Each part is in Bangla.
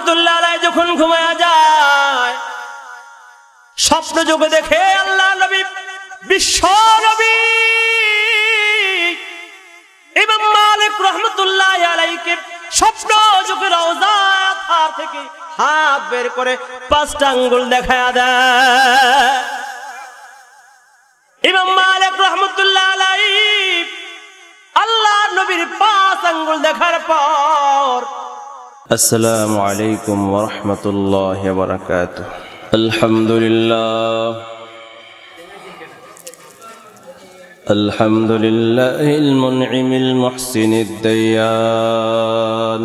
রহমতুল্লাহ আলাইহি যখন ঘুমায়া যায় স্বপ্ন যোগে দেখে আল্লাহ নবী বিশ্ব নবী ইমাম মালিক রহমতুল্লাহ আলাইহিকে স্বপ্ন যোগে রওজা থেকে হাত বের করে 5টা আঙ্গুল দেখায়া দেয়। ইমাম মালিক রহমতুল্লাহ আলাইহি আল্লাহ নবীর 5 আঙ্গুল দেখার পর আসসালামু আলাইকুম ওয়া রাহমাতুল্লাহি ওয়া বারাকাতুহু আলহামদুলিল্লাহিল মুনঈমিল মুহসিনিদ দায়্যান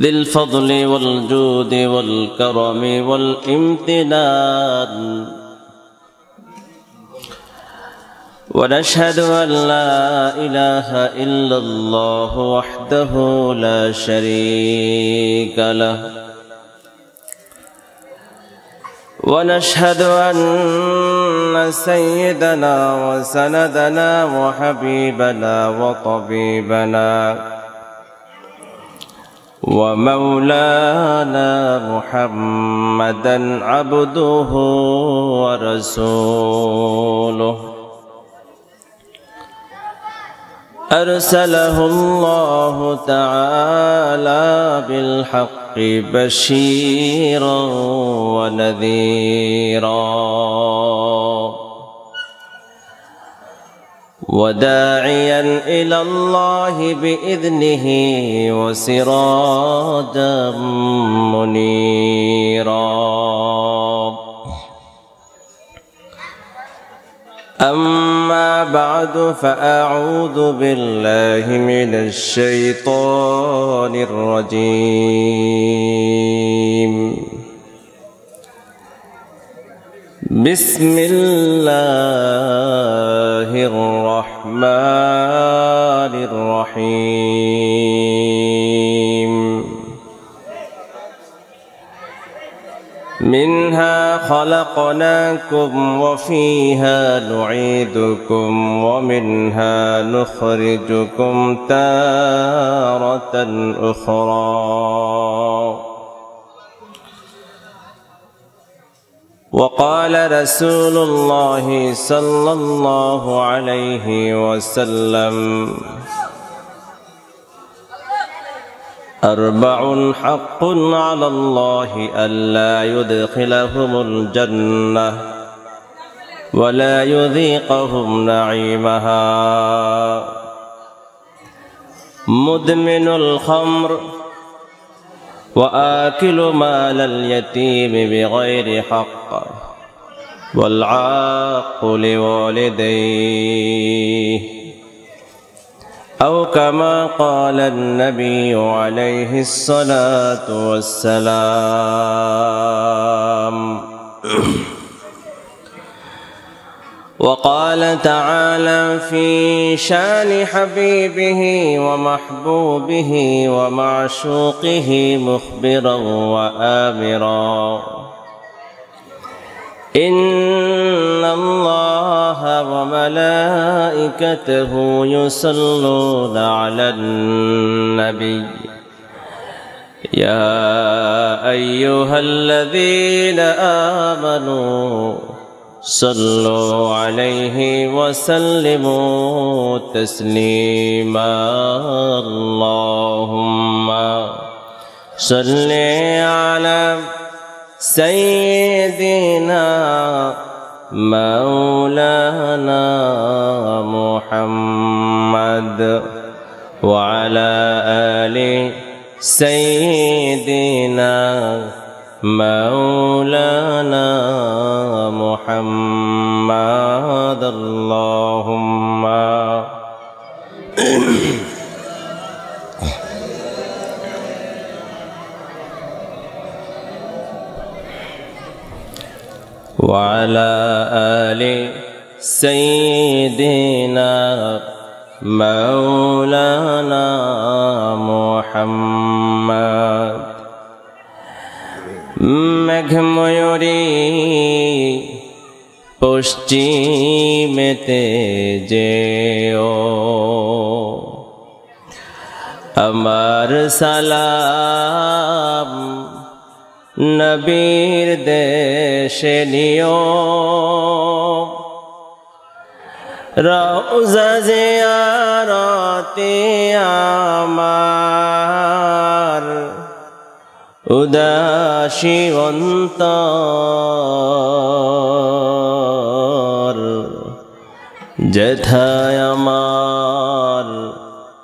ذي الفضل والجود والكرم والامتنان ونشهد أن لا إله إلا الله وحده لا شريك له ونشهد أن سيدنا وسندنا وحبيبنا وطبيبنا ومولانا محمدا عبده ورسوله أرسله الله تعالى بالحق بشيرا ونذيرا وداعيا إلى الله بإذنه وسراجا منيرا أما بعد فأعوذ بالله من الشيطان الرجيم بسم الله الرحمن الرحيم منها خلقناكم وفيها نعيدكم ومنها نخرجكم تارة أخرى وقال رسول الله صلى الله عليه وسلم أربع حق على الله ألا يدخلهم الجنة ولا يذيقهم نعيمها مدمن الخمر وآكل مال اليتيم بغير حق والعاق لوالديه أو كما قال النبي عليه الصلاة والسلام وقال تعالى في شان حبيبه ومحبوبه ومعشوقه مخبرا وآمرا إن الله وملائكته يصلون على النبي يا أيها الذين آمنوا صلوا عليه وسلموا تسليما اللهم صل على سيدنا مولانا محمد وعلى آل سيدنا مولانا محمد اللهم وعلى آل سيدنا مولانا محمد মেঘময়ূরী পশ্চিমেতে যেও আমার সালাম নবীর দেশে নিও রওজা জিয়ারতে আমার উদাসী অন্তর যেথায় আমার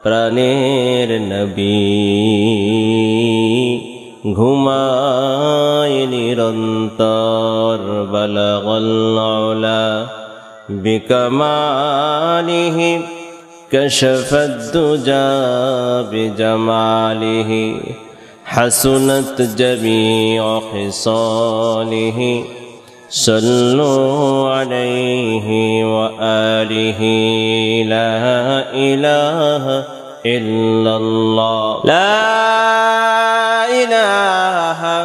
প্রাণের নবী ঘুমায় নিরন্তর বালাগাল উলা বিকামালিহি কাশাফাদ দুজা বিজামালিহি হাসুনাত জামিউ খিসালিহি সাল্লু আলাইহি ওয়া আলিহি লা ইলাহা ইল্লাল্লাহ লা ইলাহা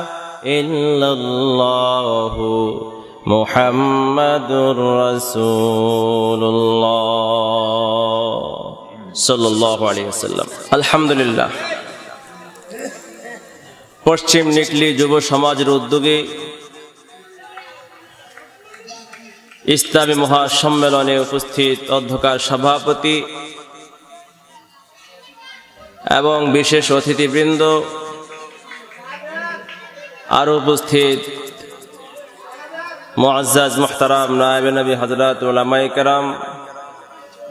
ইল্লাল্লাহ মুহাম্মাদুর রাসূলুল্লাহ সাল্লাল্লাহু আলাইহি ওয়াসাল্লাম। আলহামদুলিল্লাহ, পশ্চিম নিকলি যুব সমাজের উদ্যোগে ইসলামী মহাসম্মেলনে উপস্থিত অধ্যক্ষার সভাপতি এবং বিশেষ অতিথিবৃন্দ, আরো উপস্থিত মুআজ্জাজ মুহতারাম নায়েবে নবী হযরত উলামায়ে কেরাম,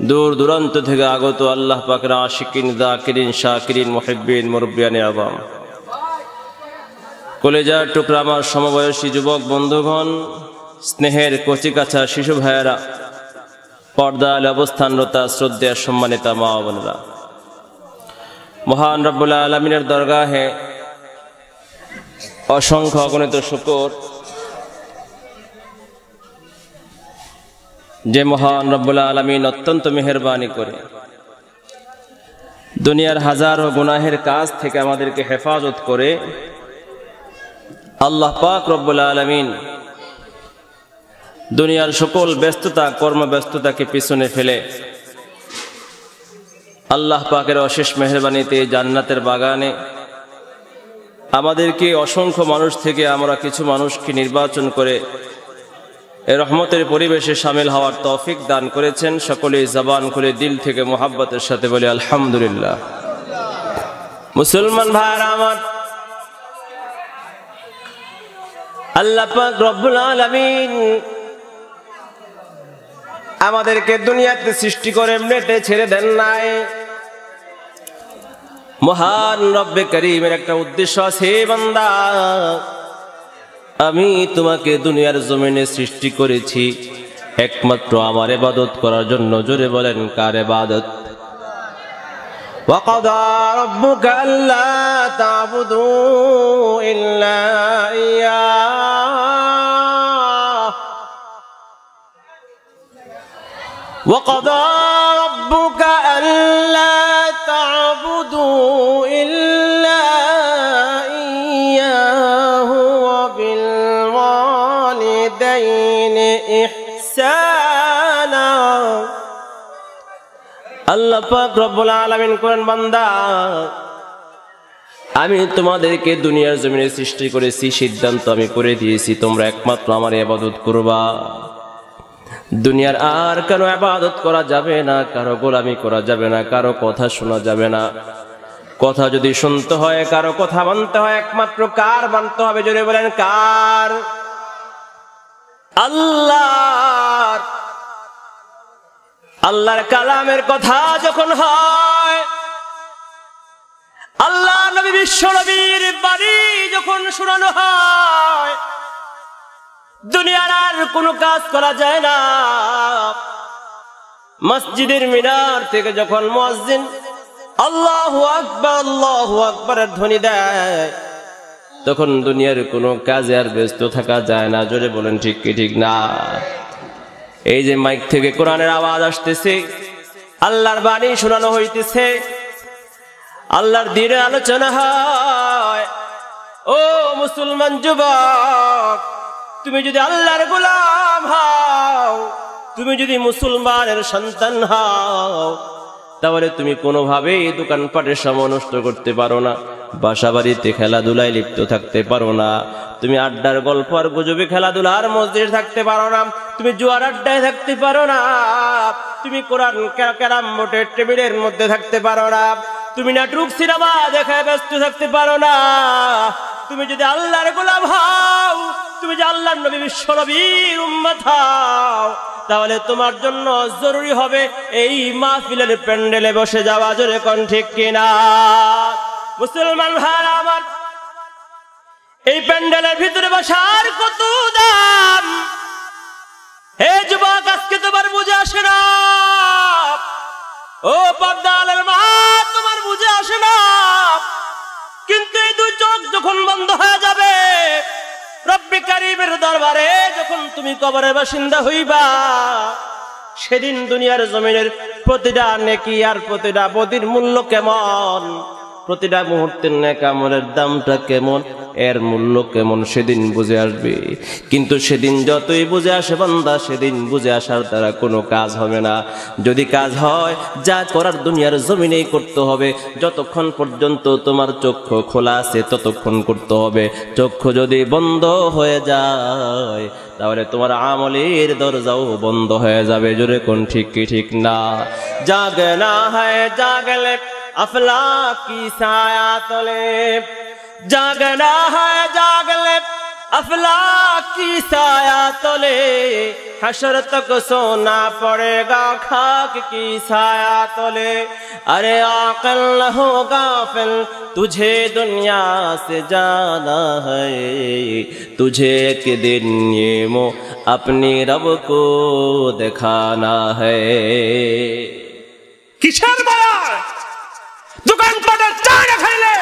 দূর দূরান্ত থেকে আগত আল্লাহ পাকের আশিকিন যাকিরিন শাকিরিন মুহিব্বিন মুরব্বিয়ানে আযম, কলেজার টুকরা আমার সমবয়সী যুবক বন্ধুগণ, স্নেহের কচিকাছা শিশু ভাইয়েরা, পর্দায় অবস্থানরত শ্রদ্ধেয় সম্মানিত মা ও বোনেরা, মহান রব্বুল আলামিনের দরগাহে অসংখ্য অগণিত শুকর যে মহান রব্বুল আলামিন অত্যন্ত মেহেরবানি করে দুনিয়ার হাজারো গুনাহের কাজ থেকে আমাদেরকে হেফাজত করে আল্লাহ পাক রব্বুল আলামিন দুনিয়ার সকল ব্যস্ততা কর্মব্যস্ততাকে পিছনে ফেলে আল্লাহ পাকের অশেষ মেহেরবানিতে জান্নাতের বাগানে আমাদেরকে অসংখ্য মানুষ থেকে আমরা কিছু মানুষকে নির্বাচন করে এই রহমতের পরিবেশে শামিল হওয়ার তৌফিক দান করেছেন। সকলেই জবান খুলে দিল থেকে মোহাব্বতের সাথে বলি আলহামদুলিল্লাহ। মুসলমান ভাইরা আমার, আল্লাহ পাক রব্বুল আলামিন আমাদেরকে দুনিয়াতে সৃষ্টি করে এমনিতে ছেড়ে দেন নাই। মহান রব্বে করিমের একটা উদ্দেশ্য আছে, বান্দা আমি তোমাকে দুনিয়ার জমিনে সৃষ্টি করেছি একমাত্র আমার ইবাদত করার জন্য। জোরে বলেন, কার ইবাদত? وَقَضَى رَبُّكَ أَلَّا تَعْبُدُوا إِلَّا إِيَّاهُ وَقَضَى رَبُّكَ أَلَّا تَعْبُدُوا إِلَّا إِيَّاهُ وَبِالْوَالِدَيْنِ إِحْسَانًا। আল্লাহ পাক রব্বুল আলামিন করেন, বান্দা আমি তোমাদেরকে দুনিয়ার জমিনে সৃষ্টি করেছি, সিদ্ধান্ত আমি করে দিয়েছি তোমরা একমাত্র আমার ইবাদত করবা। দুনিয়ার আর কারো ইবাদত করা যাবে না, কারো গোলামি করা যাবে না, কারো কথা শোনা যাবে না। কথা যদি শুনতে হয়, কারো কথা মানতে হয়, একমাত্র কার মানতে হবে? জোরে বলেন, কার? আল্লাহর। আল্লাহর কালামের কথা যখন হয়, আল্লাহ নবী বিশ্ব নবীর বাণী যখন শোনানো হয়, দুনিয়ার আর কোনো কাজ করা যায় না। মসজিদের মিনার থেকে যখন মুয়াজ্জিন আল্লাহু আকবারের ধ্বনি দেয়, তখন দুনিয়ার কোনো কাজে আর ব্যস্ত থাকা যায় না। জোরে বলেন, ঠিক কি ঠিক না? এই যে মাইক থেকে কোরআনের আওয়াজ আসতেছে, আল্লাহর বাণী শোনানো হইতেছে, আল্লাহর দ্বীনের আলোচনা হয়। ও মুসলমান যুবক, তুমি যদি আল্লাহর গোলাম হও, তুমি যদি মুসলমানের সন্তান হও, তাহলে তুমি কোনোভাবেই দোকানপাটের সময় নষ্ট করতে পারো না, বাসা বাড়িতে খেলাধুলায় লিপ্ত থাকতে পারো না, তুমি আড্ডার গল্প আর গুজবে খেলাধুলার মধ্যে থাকতে পারো না, তুমি জুয়ার আড্ডায় থাকতে পারো না, তুমি কোরআন ক্যারাম বোর্ডের টেবিলের মধ্যে থাকতে পারো না, তুমি নাটক সিনেমা দেখায় ব্যস্ত থাকতে পারো না। তুমি যদি আল্লাহর গোলাম হও, তুমি যদি আল্লাহর নবী বিশ্ব নবীর উম্মত হও, তাহলে তোমার জন্য জরুরি হবে এই মাহফিলের প্যান্ডেলে বসে যাওয়া। জোরে কোন ঠিক কিনা? মুসলমান ভাইরা আমার, এই প্যান্ডেলের ভিতরে বসার কত দাম! হে যুবক, আজকে তোমার বুঝে আসে না। ও পর্দালের মা, তোমার বুঝে আসে না। কিন্তু এই দুই চোখ যখন বন্ধ হয়ে যাবে, রব্বি কারীমের দরবারে যখন তুমি কবরের বাসিন্দা হইবা, সেদিন দুনিয়ার জমিনের প্রতিটা নেকি আর প্রতিটা বদির মূল্য কেমন, প্রতিটা মুহূর্তের নেক আমলের দামটা কেমন, এর মূল্য কেমন সেদিন বুঝে আসবে। কিন্তু সেদিন যতই বুঝে আসে বান্দা, সেদিন বুঝে আসার দ্বারা কোনো কাজ হবে না। যদি কাজ হয়, যা করার দুনিয়ার জমিনেই করতে হবে। যতক্ষণ পর্যন্ত তোমার চক্ষু খোলা আছে ততক্ষণ করতে হবে। চক্ষু যদি বন্ধ হয়ে যায়, তাহলে তোমার আমলের দরজাও বন্ধ হয়ে যাবে। জোরে কোন ঠিক কি ঠিক না? জাগনা হয় জাগলে अफलाक की साया तले, जागना है जागले अफलाक की साया तले, हशर तक सोना पड़ेगा खाक की साया तले। अरे आकल न हो गाफिल, तुझे दुनिया से जाना है, तुझे एक दिन ये मो अपनी रब को दिखाना है। किशोर बड़ा দোকানপাটের চা না খাইলে,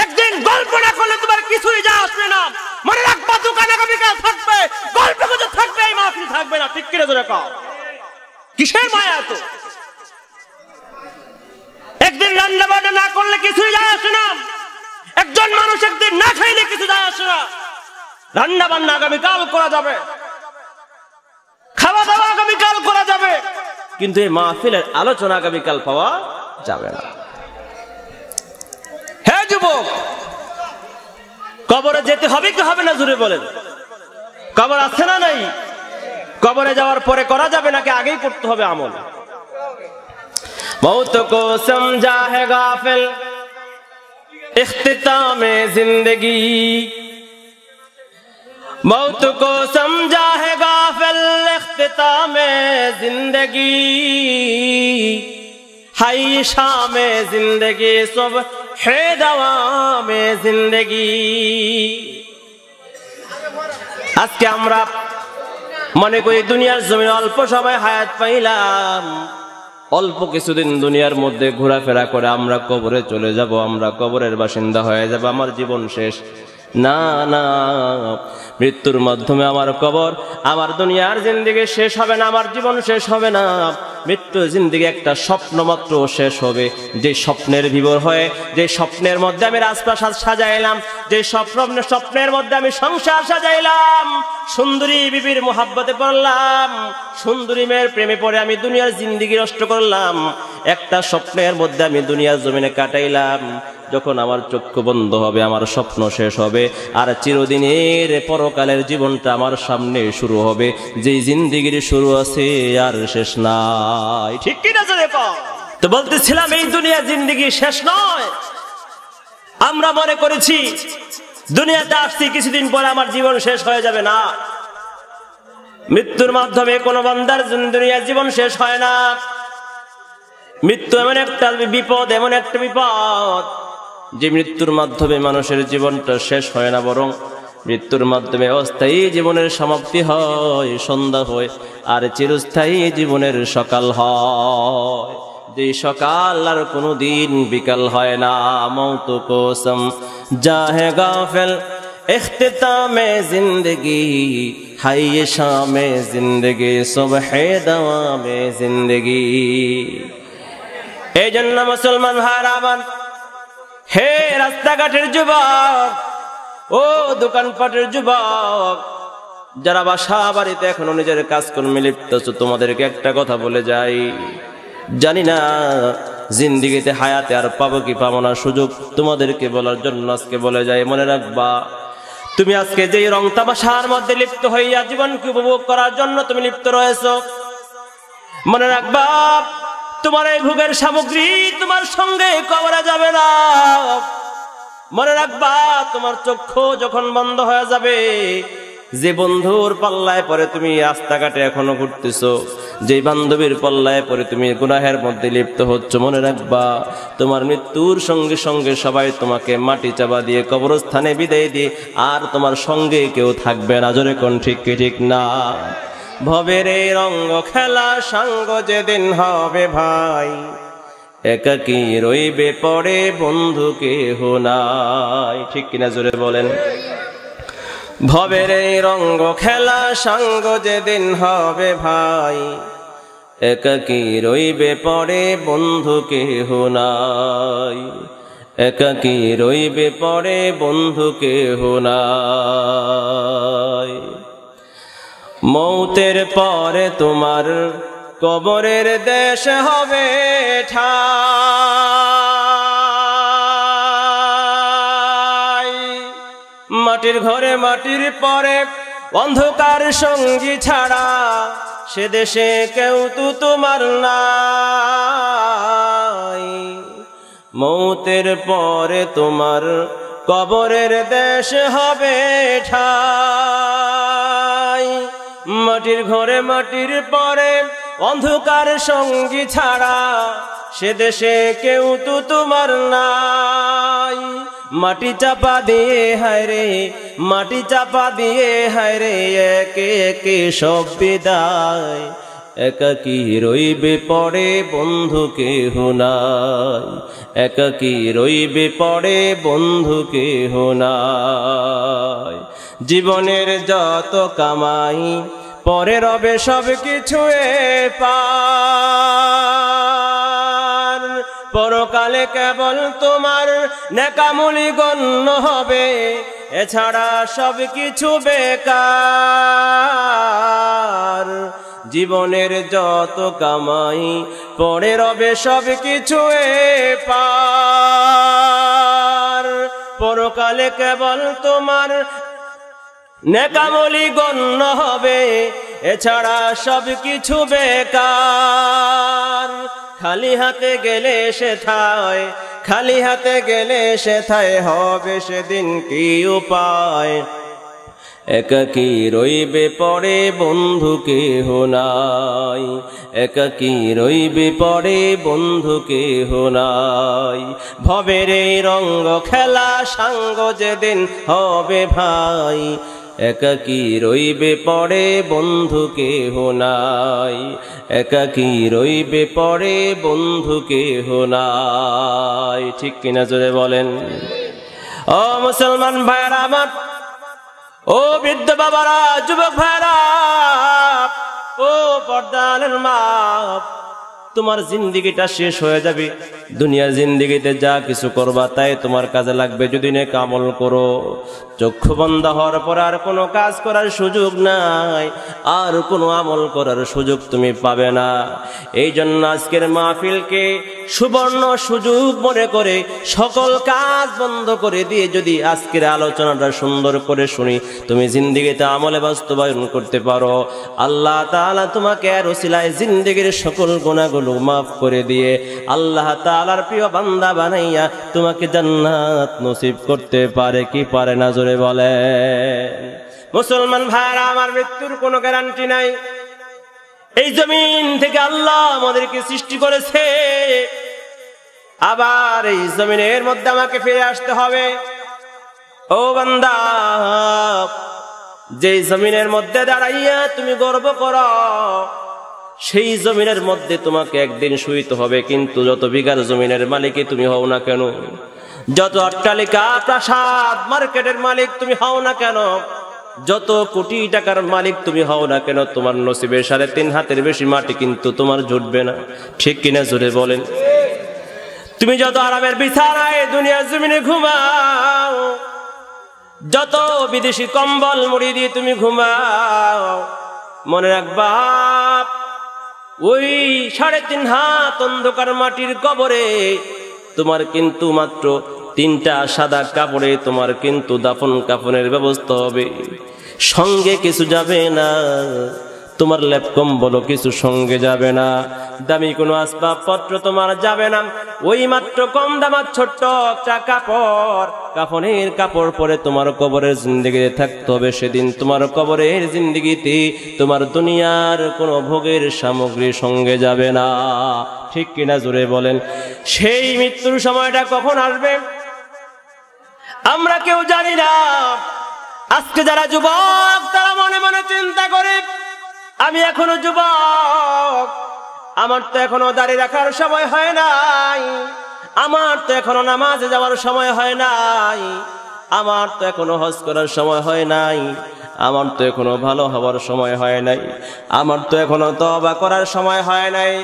একদিন গল্প না করলে তোমার কিছুই যা আসবে না। মনে রাখবা, দোকান আগামীকাল থাকবে, গল্প গুজব থাকবে, এই মাহফিল থাকবে না। ঠিক কিনা জোরে কও? কিসের মায়া তো? একদিন রান্না বান্না না করলে কিছুই যা আসে না। একজন মানুষ একদিন না খাইলে কিছু যা আসে না। রান্না বান্না আগামীকাল করা যাবে, খাওয়া দাওয়া আগামীকাল করা যাবে, কিন্তু এই মাহফিলের আলোচনা আগামীকাল পাওয়া যাবে না। যুবক, কবরে যেতে হবে কি হবে না? জোরে বলেন। কবর আছে না নাই? কবরে যাওয়ার পরে করা যাবে নাকি আগেই করতে হবে আমল? মৌত কো সমঝা হে গাফিল, ইখতিতামে জিন্দেগি। मौत को समझा है गाफिल, इख्तितामे जिंदगी। हाय शामे जिंदगी सुबह है दवामे जिंदगी। আজকে আমরা মনে করি দুনিয়ার জমিনে অল্প সময় হায়াত পাইলাম, অল্প কিছুদিন দুনিয়ার মধ্যে ঘোরাফেরা করে আমরা কবরে চলে যাব, আমরা কবরের বাসিন্দা হয়ে যাব, আমার জীবন শেষ। না না, মৃত্যুর মাধ্যমে আমার কবর, আমার দুনিয়ার জিন্দেগি শেষ হবে না, আমার জীবন শেষ হবে না। মৃত্যু জিন্দেগি একটা স্বপ্ন মাত্র শেষ হবে। যে স্বপ্নের বিভোর হয়ে, যে স্বপ্নের মধ্যে আমি রাজপ্রাসাদ সাজাইলাম, যে স্বপ্নের মধ্যে আমি সংসার সাজাইলাম, সুন্দরী বিবির মোহাব্বতে পড়লাম, সুন্দরী মেয়ের প্রেমে পড়ে আমি দুনিয়ার জিন্দেগি নষ্ট করলাম, একটা স্বপ্নের মধ্যে আমি দুনিয়ার জমিনে কাটাইলাম। যখন আমার চক্ষু বন্ধ হবে, আমার স্বপ্ন শেষ হবে, আর চিরদিনের পরকালের জীবনটা আমার সামনে শুরু হবে। যেই জিন্দেগির শুরু আছে আর শেষ নাই। ঠিক কি না? তো বলতেছিলাম এই দুনিয়া জিন্দেগি শেষ নয়। আমরা মনে করেছি দুনিয়াতে আসছি, কিছুদিন পরে আমার জীবন শেষ হয়ে যাবে। না, মৃত্যুর মাধ্যমে কোনো বান্দার দুনিয়ার জীবন শেষ হয় না। মৃত্যু এমন একটা বিপদ, এমন একটা বিপদ যে মৃত্যুর মাধ্যমে মানুষের জীবনটা শেষ হয় না, বরং মৃত্যুর মাধ্যমে অস্থায়ী জীবনের সমাপ্তি হয়, সন্ধ্যা হয়, আর চিরস্থায়ী জীবনের সকাল হয়। যে সকাল আর কোনো দিন বিকাল হয় না। মৌত কো সমঝা হে গাফিল, ইখতিতামে জিন্দেগি। হায় শামে জিন্দেগি, সুবহে দওয়ামে জিন্দেগি। এই জন্য মুসলমান ভাইরা আমার, হে রাস্তাঘাটের যুবক, ও দোকানপাটের যুবক, যারা বাসা বাড়িতে এখনো নিজের কাজকর্মে লিপ্ত আছো, তোমাদেরকে একটা কথা বলে যাই। জানি না জিন্দিগিতে হায়াতে আর পাবো কি পাবো না সুযোগ তোমাদেরকে বলার জন্য আজকে বলে যাই। মনে রাখবা, তুমি আজকে যেই রং তামাশার মধ্যে লিপ্ত হইয়া জীবনকে উপভোগ করার জন্য তুমি লিপ্ত রয়েছো, মনে রাখবা তোমার এই ভোগের সামগ্রী তোমার সঙ্গে কবরে যাবে না। মনে রাখবা, তোমার চক্ষু যখন বন্ধ হয়ে যাবে, যে বন্ধুর পাল্লায় পরে তুমি রাস্তাঘাটে এখনো ঘুরতেছো, যে বান্ধবীর পাল্লায় পরে তুমি গুনাহের মধ্যে লিপ্ত হচ্ছ, মনে রাখবা তোমার মৃত্যুর সঙ্গে সঙ্গে সবাই তোমাকে মাটি চাপা দিয়ে কবরস্থানে বিদায় দিয়ে আর তোমার সঙ্গে কেউ থাকবে না। জোরে কোন ঠিক কি ঠিক না? ভবের এই রঙ্গ খেলা সাঙ্গ যেদিন হবে ভাই, একাকী রইবে পড়ে বন্ধু কেহ নাই। ঠিক কিনা জোরে বলেন? ভবের এই রঙ্গ খেলা সাঙ্গ যেদিন হবে ভাই, একাকী রইবে পড়ে বন্ধু কেহ নাই, একাকী রইবে পড়ে বন্ধু কেহ নাই। মৌতের পরে তোমার কবরের দেশ হবে ঠাই, মাটির ঘরে মাটির পরে অন্ধকার সঙ্গী ছাড়া সে দেশে কেউ তো তোমার নাই। মৌতের পরে তোমার কবরের দেশ হবে ঠাই, মাটির ঘরে মাটির পরে অন্ধকার সঙ্গী ছাড়া সে দেশে কেউ তো তোমার নাই। মাটি চাপা দিয়ে হায় রে, মাটি চাপা দিয়ে হায় রে, একে একে সব বিদায়, একাকী রইবে পড়ে বন্ধু কেহ নাই, একাকী রইবে পড়ে বন্ধু কেহ নাই। জীবনের যত কামাই পরে রবে সব কিছু পার, পরকালে কেবল তোমার নেকামুলি গণ্য হবে, এছাড়া সব কিছু বেকার। জীবনের যত কামাই পরে রবে সব কিছু পার, পরকালে কেবল তোমার নেকামলি গণ্য হবে, এছাড়া সব কিছু বেকার। খালি হাতে গেলে সেথায়, খালি হাতে গেলে সেথায় হবে সেদিন কি উপায়, একাকী রইবে পড়ে বন্ধু কেহ নাই, একাকী রইবে পড়ে বন্ধু কেহ নাই। ভবের এই রঙ্গ খেলা সাঙ্গ যেদিন হবে ভাই, একাকী রইবে পড়ে বন্ধু কেহ নাই, একাকী রইবে পড়ে বন্ধু কেহ নাই। ঠিক কিনা জোরে বলেন? ও মুসলমান ভাইরা আমার, ও বৃদ্ধ বাবারা, যুবক ভাইরা, ও পর্দার মা, তোমার জিন্দিগিটা শেষ হয়ে যাবে। দুনিয়ার জিন্দিগিতে যা কিছু করবা তাই তোমার কাজে লাগবে যদি নেক আমল করো। চক্ষু বন্ধ হওয়ার পর আর কোনো কাজ করার সুযোগ নাই, আর কোনো আমল করার সুযোগ তুমি পাবে না। এই জন্য আজকের মাহফিলকে সুবর্ণ সুযোগ মনে করে সকল কাজ বন্ধ করে দিয়ে যদি আজকের আলোচনাটা সুন্দর করে শুনি, তুমি জিন্দিগিতে আমলে বাস্তবায়ন করতে পারো, আল্লাহ তাআলা তোমাকে আর ওসিলায় জিন্দিগির সকল গুনাহগুলো মাফ করে দিয়ে আল্লাহ তাআলার প্রিয় বান্দা বানাইয়া তোমাকে জান্নাত নসিব করতে পারে কি পারে না? জোরে বলে। মুসলমান ভাইরা আমার, মৃত্যুর কোনো গ্যারান্টি নাই। এই জমিন থেকে আল্লাহ আমাদেরকে সৃষ্টি করেছে, আবার এই জমিনের মধ্যে আমাকে ফিরে আসতে হবে। ও বান্দা, যে জমিনের মধ্যে দাঁড়াইয়া তুমি গর্ব করো, সেই জমিনের মধ্যে তোমাকে একদিন শুইতে হবে। কিন্তু যত বিঘার জমিনের মালিকই তুমি হও না কেন, যত অট্টালিকা প্রাসাদ মার্কেটের মালিক তুমি হও না কেন, যত কোটি টাকার মালিক তুমি হও না কেন, তোমার নসিবে 3.5 হাতের বেশি মাটি কিন্তু তোমার জুটবে না। ঠিক কিনা জোরে বলেন? তুমি যত আরামের বিছানায় দুনিয়ার জমিনে ঘুমাও, যত বিদেশি কম্বল মুড়ি দিয়ে তুমি ঘুমাও, মনে রাখবা ওই 3.5 হাত অন্ধকার মাটির কবরে তোমার কিন্তু মাত্র 3টা সাদা কাপড়ে তোমার কিন্তু দাফন কাফনের ব্যবস্থা হবে। সঙ্গে কিছু যাবে না, তোমার লেপ কম্বল কিছু সঙ্গে যাবে না, দামি কোনো আসবাবপত্র তোমার যাবে না। ওই মাত্র কম দামার ছোট্ট একটা কাপড়, কাফনের কাপড় পরে তোমার কবরের জিন্দেগিতে থাকতে হবে। সেদিন তোমার কবরের জিন্দেগিতে তোমার দুনিয়ার কোনো ভোগের সামগ্রী সঙ্গে যাবে না। ঠিক কিনা জোরে বলেন? সেই মৃত্যুর সময়টা কখন আসবে আমরা কেউ জানি না। আজকে যারা যুবক তারা মনে মনে চিন্তা করে, আমি এখনো যুবক, আমার তো এখনো দাড়ি রাখার সময় হয় নাই, আমার তো এখনো নামাজে যাওয়ার সময় হয় নাই, আমার তো এখনো হজ করার সময় হয় নাই, আমার তো এখনো ভালো হওয়ার সময় হয় নাই, আমার তো এখনো তওবা করার সময় হয় নাই।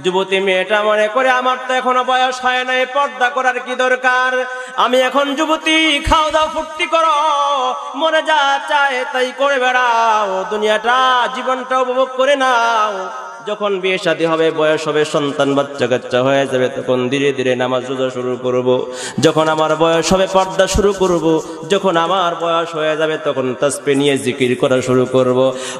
যুবতী মেয়েটা মনে করে আমার তো এখনো বয়স হয় নাই, পর্দা করার কি দরকার, আমি এখন যুবতী, খাও দাও ফুর্তি করো, মনে যা চায় তাই করে বেড়াও, দুনিয়াটা জীবনটা উপভোগ করে নাও। যখন বিয়ে শাদী হবে, বয়স হবে, সন্তান বাচ্চা কাচ্চা হয়ে যাবে, তখন ধীরে ধীরে নামাজ রোজা শুরু করব। যখন আমার বয়স হবে পর্দা শুরু করব, যখন আমার বয়স হয়ে যাবে তখন তাসবিহ নিয়ে জিকির করা শুরু করব।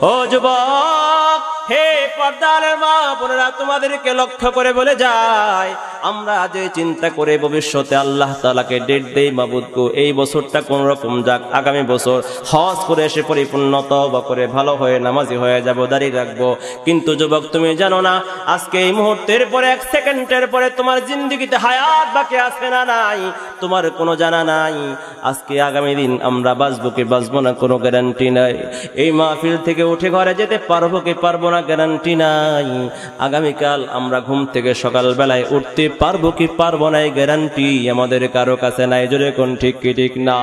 ও যুবক, হে পর্দার মা বোনেরা, তোমাদেরকে লক্ষ্য করে বলে যায়, আমরা যে চিন্তা করে ভবিষ্যতে আল্লাহ তাআলাকে ডেট দেই, মাবুদ গো এই বছরটা কোন রকম যাক, আগামী বছর হজ করে এসে পরিপূর্ণ তওবা করে ভালো হয়ে নামাজি হয়ে যাব, দাঁড়িয়ে রাখবো। কিন্তু যুবক তুমি জানো না, আজকে এই মুহূর্তের পরে 1 সেকেন্ডের পরে তোমার জিন্দেগিতে হায়াত বাকি আছে না নাই তোমার কোনো জানা নাই। আজকে আগামী দিন আমরা বাঁচবো কি বাঁচবো না কোনো গ্যারান্টি নাই। এই মাহফিল থেকে উঠে ঘরে যেতে পারবো কি পারবো না গ্যারান্টি নাই। আগামীকাল আমরা ঘুম থেকে সকালবেলায় উঠতে পারবো কি পারবো না এই গ্যারান্টি আমাদের কারো কাছে নাই। জোরে কোন ঠিক কি ঠিক না?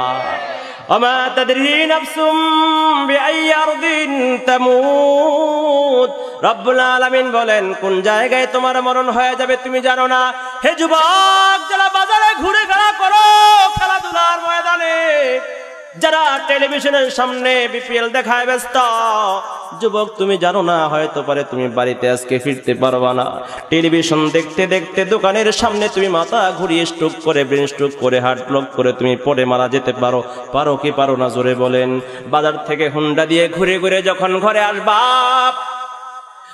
ওমা তাদরি নাফসুম বিআইয়ি আরদিন তামুত। রব্বুল আলামিন বলেন, কোন জায়গায় তোমার মরণ হয়ে যাবে তুমি জানো না। হে যুবক, যারা বাজারে ঘুরে ঘোরা করো, খেলাধুলার ময়দানে, যারা টেলিভিশনের সামনে বিপিএল দেখায় ব্যস্ত, যুবক তুমি জানো না, হয়তো পারে তুমি বাড়িতে আজকে ফিরতে পারবা না। টেলিভিশন দেখতে দেখতে দোকানের সামনে তুমি মাথা ঘুরিয়ে স্ট্রোক করে, ব্রেন স্ট্রোক করে, হার্ট ব্লক করে তুমি পড়ে মারা যেতে পারো। পারো কি পারো না? জোরে বলেন। বাজার থেকে হুন্ডা দিয়ে ঘুরে ঘুরে যখন ঘরে আসবা,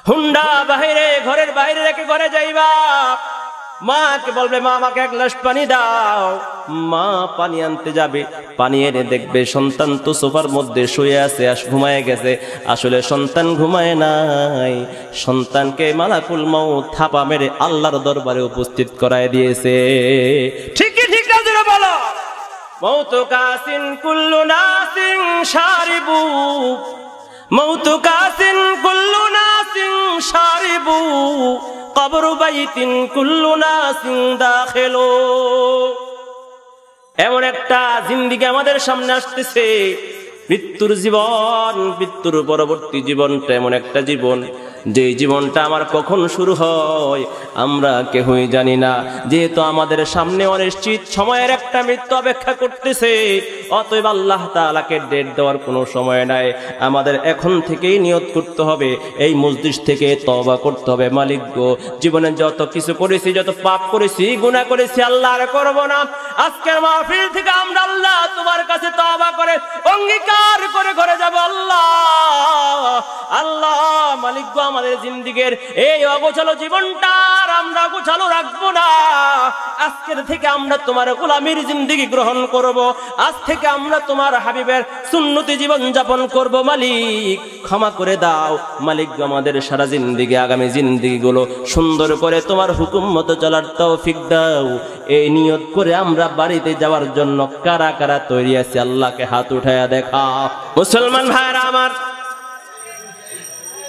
হুন্ডা বাহিরে, ঘরের বাইরে রেখে ঘরে যাইবা, মাকে বলবে মা আমাকে 1 গ্লাস পানি দাও। মা পানি আনতে যাবে, পানি এনে দেখবে সন্তান তো সোফার মধ্যে শুয়ে আছে, ঘুমায় গেছে। আসলে সন্তান ঘুমায় নাই, সন্তানকে মালাকুল মউত থাপা মেরে আল্লাহর দরবারে উপস্থিত করায় দিয়েছে। ঠিক কি ঠিক না জোরে বলো? মউতু কাসিন কুল্লু নাসিন শারিবু, মউতু কাসিন কুল্লু নাসিন শারিবু, কবরু বাইতিন কুল্লু নাসিন দাখিলু। এমন একটা জিন্দেগি আমাদের সামনে আসতেছে, মৃত্যুর জীবন, মৃত্যুর পরবর্তী জীবনটা এমন একটা জীবন, যে জীবনটা আমার কখন শুরু হয় আমরা কেউই জানি না। যেহেতু আমাদের সামনে অনিশ্চিত সময়ের একটা মৃত্যু অপেক্ষা করতেছে, অতএব আল্লাহ তাআলাকে ডেট দেওয়ার কোনো সময় নাই। আমাদের এখন থেকেই নিয়ত করতে হবে, এই মজলিস থেকে তওবা করতে হবে, মালিক গো জীবনে যত কিছু করেছি, যত পাপ করেছি, গুনাহ করেছি, আল্লাহ আর করব না। আজকের মাহফিল থেকে আমরা আল্লাহ তোমার কাছে তওবা করে অঙ্গীকার করে ঘরে যাব। আল্লাহ আল্লাহ মালিক গো, আমাদের জিন্দেগীর এই অগোছালো জীবনটা আমরা গোছালো রাখবো না। আজকের থেকে আমরা তোমার গোলামীর জিন্দেগি গ্রহণ করব, আজ থেকে আমরা তোমার হাবিবের সুন্নতি জীবন যাপন করব। মালিক ক্ষমা করে দাও, মালিক আমাদের সারা জিন্দেগি, আগামী জিন্দেগি গুলো সুন্দর করে তোমার হুকুম মতো চলার তৌফিক দাও। এই নিয়ত করে আমরা বাড়িতে যাওয়ার জন্য কারা কারা তৈরি আছে আল্লাহকে হাত উঠায়া দেখা। মুসলমান ভাইরা আমার,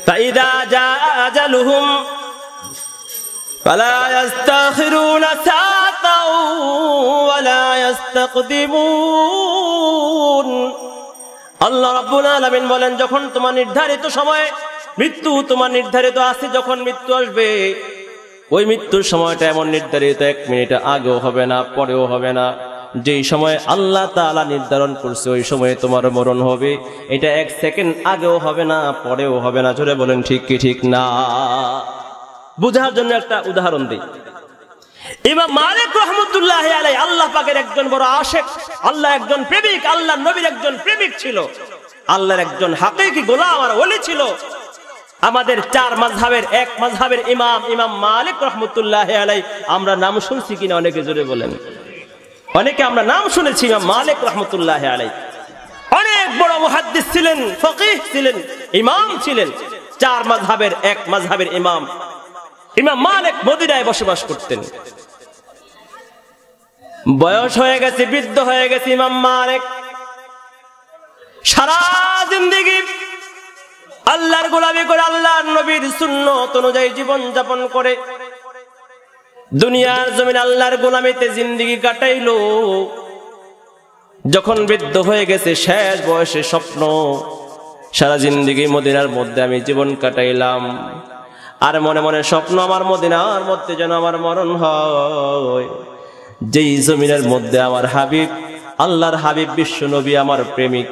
فإذا جاء أجلهم فلا يستأخرون ساعة ولا يستقدمون। আল্লাহ রাব্বুল আলামিন বলেন, যখন তোমার নির্ধারিত সময়ে মৃত্যু তোমার নির্ধারিত আছে, যখন মৃত্যু আসবে, ওই মৃত্যুর সময়টা এমন নির্ধারিত 1 মিনিট আগেও হবে না, পরেও হবে না। যেই সময় আল্লাহ তাআলা নির্ধারণ করছে ওই সময়ে তোমার মরণ হবে, এটা 1 সেকেন্ড আগেও হবে না, পরেও হবে না। জোরে বলেন ঠিক কি ঠিক না? বুঝার জন্য একটা উদাহরণ দিই। ইমাম মালিক রাহমাতুল্লাহ আলাইহি আল্লাহ পাকের একজন বড় আশিক, আল্লাহ একজন প্রেমিক, আল্লাহ নবীর একজন প্রেমিক ছিল, আল্লাহর একজন হাকিকি গোলাম আর ওলি ছিল। আমাদের চার মাযহাবের এক মাযহাবের ইমাম ইমাম মালিক রাহমাতুল্লাহ আলাইহি আমরা নাম শুনছি কিনা অনেকে জোরে বলেন। অনেকে আমরা নাম শুনেছি ইমাম মালিক রাহমাতুল্লাহ আলাইহি। অনেক বড় মুহাদ্দিস ছিলেন, ফকিহ ছিলেন, ইমাম ছিলেন। চার মাযহাবের এক মাযহাবের ইমাম ইমাম মালিক মদিনায় বসবাস করতেন। বয়স হয়ে গেছে, বৃদ্ধ হয়ে গেছে ইমাম মালিক। সারা জিন্দেগি আল্লাহর গোলামি করে, আল্লাহর নবীর সুন্নাত অনুযায়ী জীবন যাপন করে দুনিয়ার জমিনে আল্লাহর গোলামিতে জিন্দেগি কাটাইলো। যখন বৃদ্ধ হয়ে গেছে, শেষ বয়সে স্বপ্ন, সারা জিন্দেগি মদিনার মধ্যে আমি জীবন কাটাইলাম, আর মনে মনে স্বপ্ন আমার মদিনার মধ্যে যেন আমার মরণ হয়, যেই জমিনের মধ্যে আমার হাবিব, আল্লাহর হাবিব বিশ্ব নবী, আমার প্রেমিক,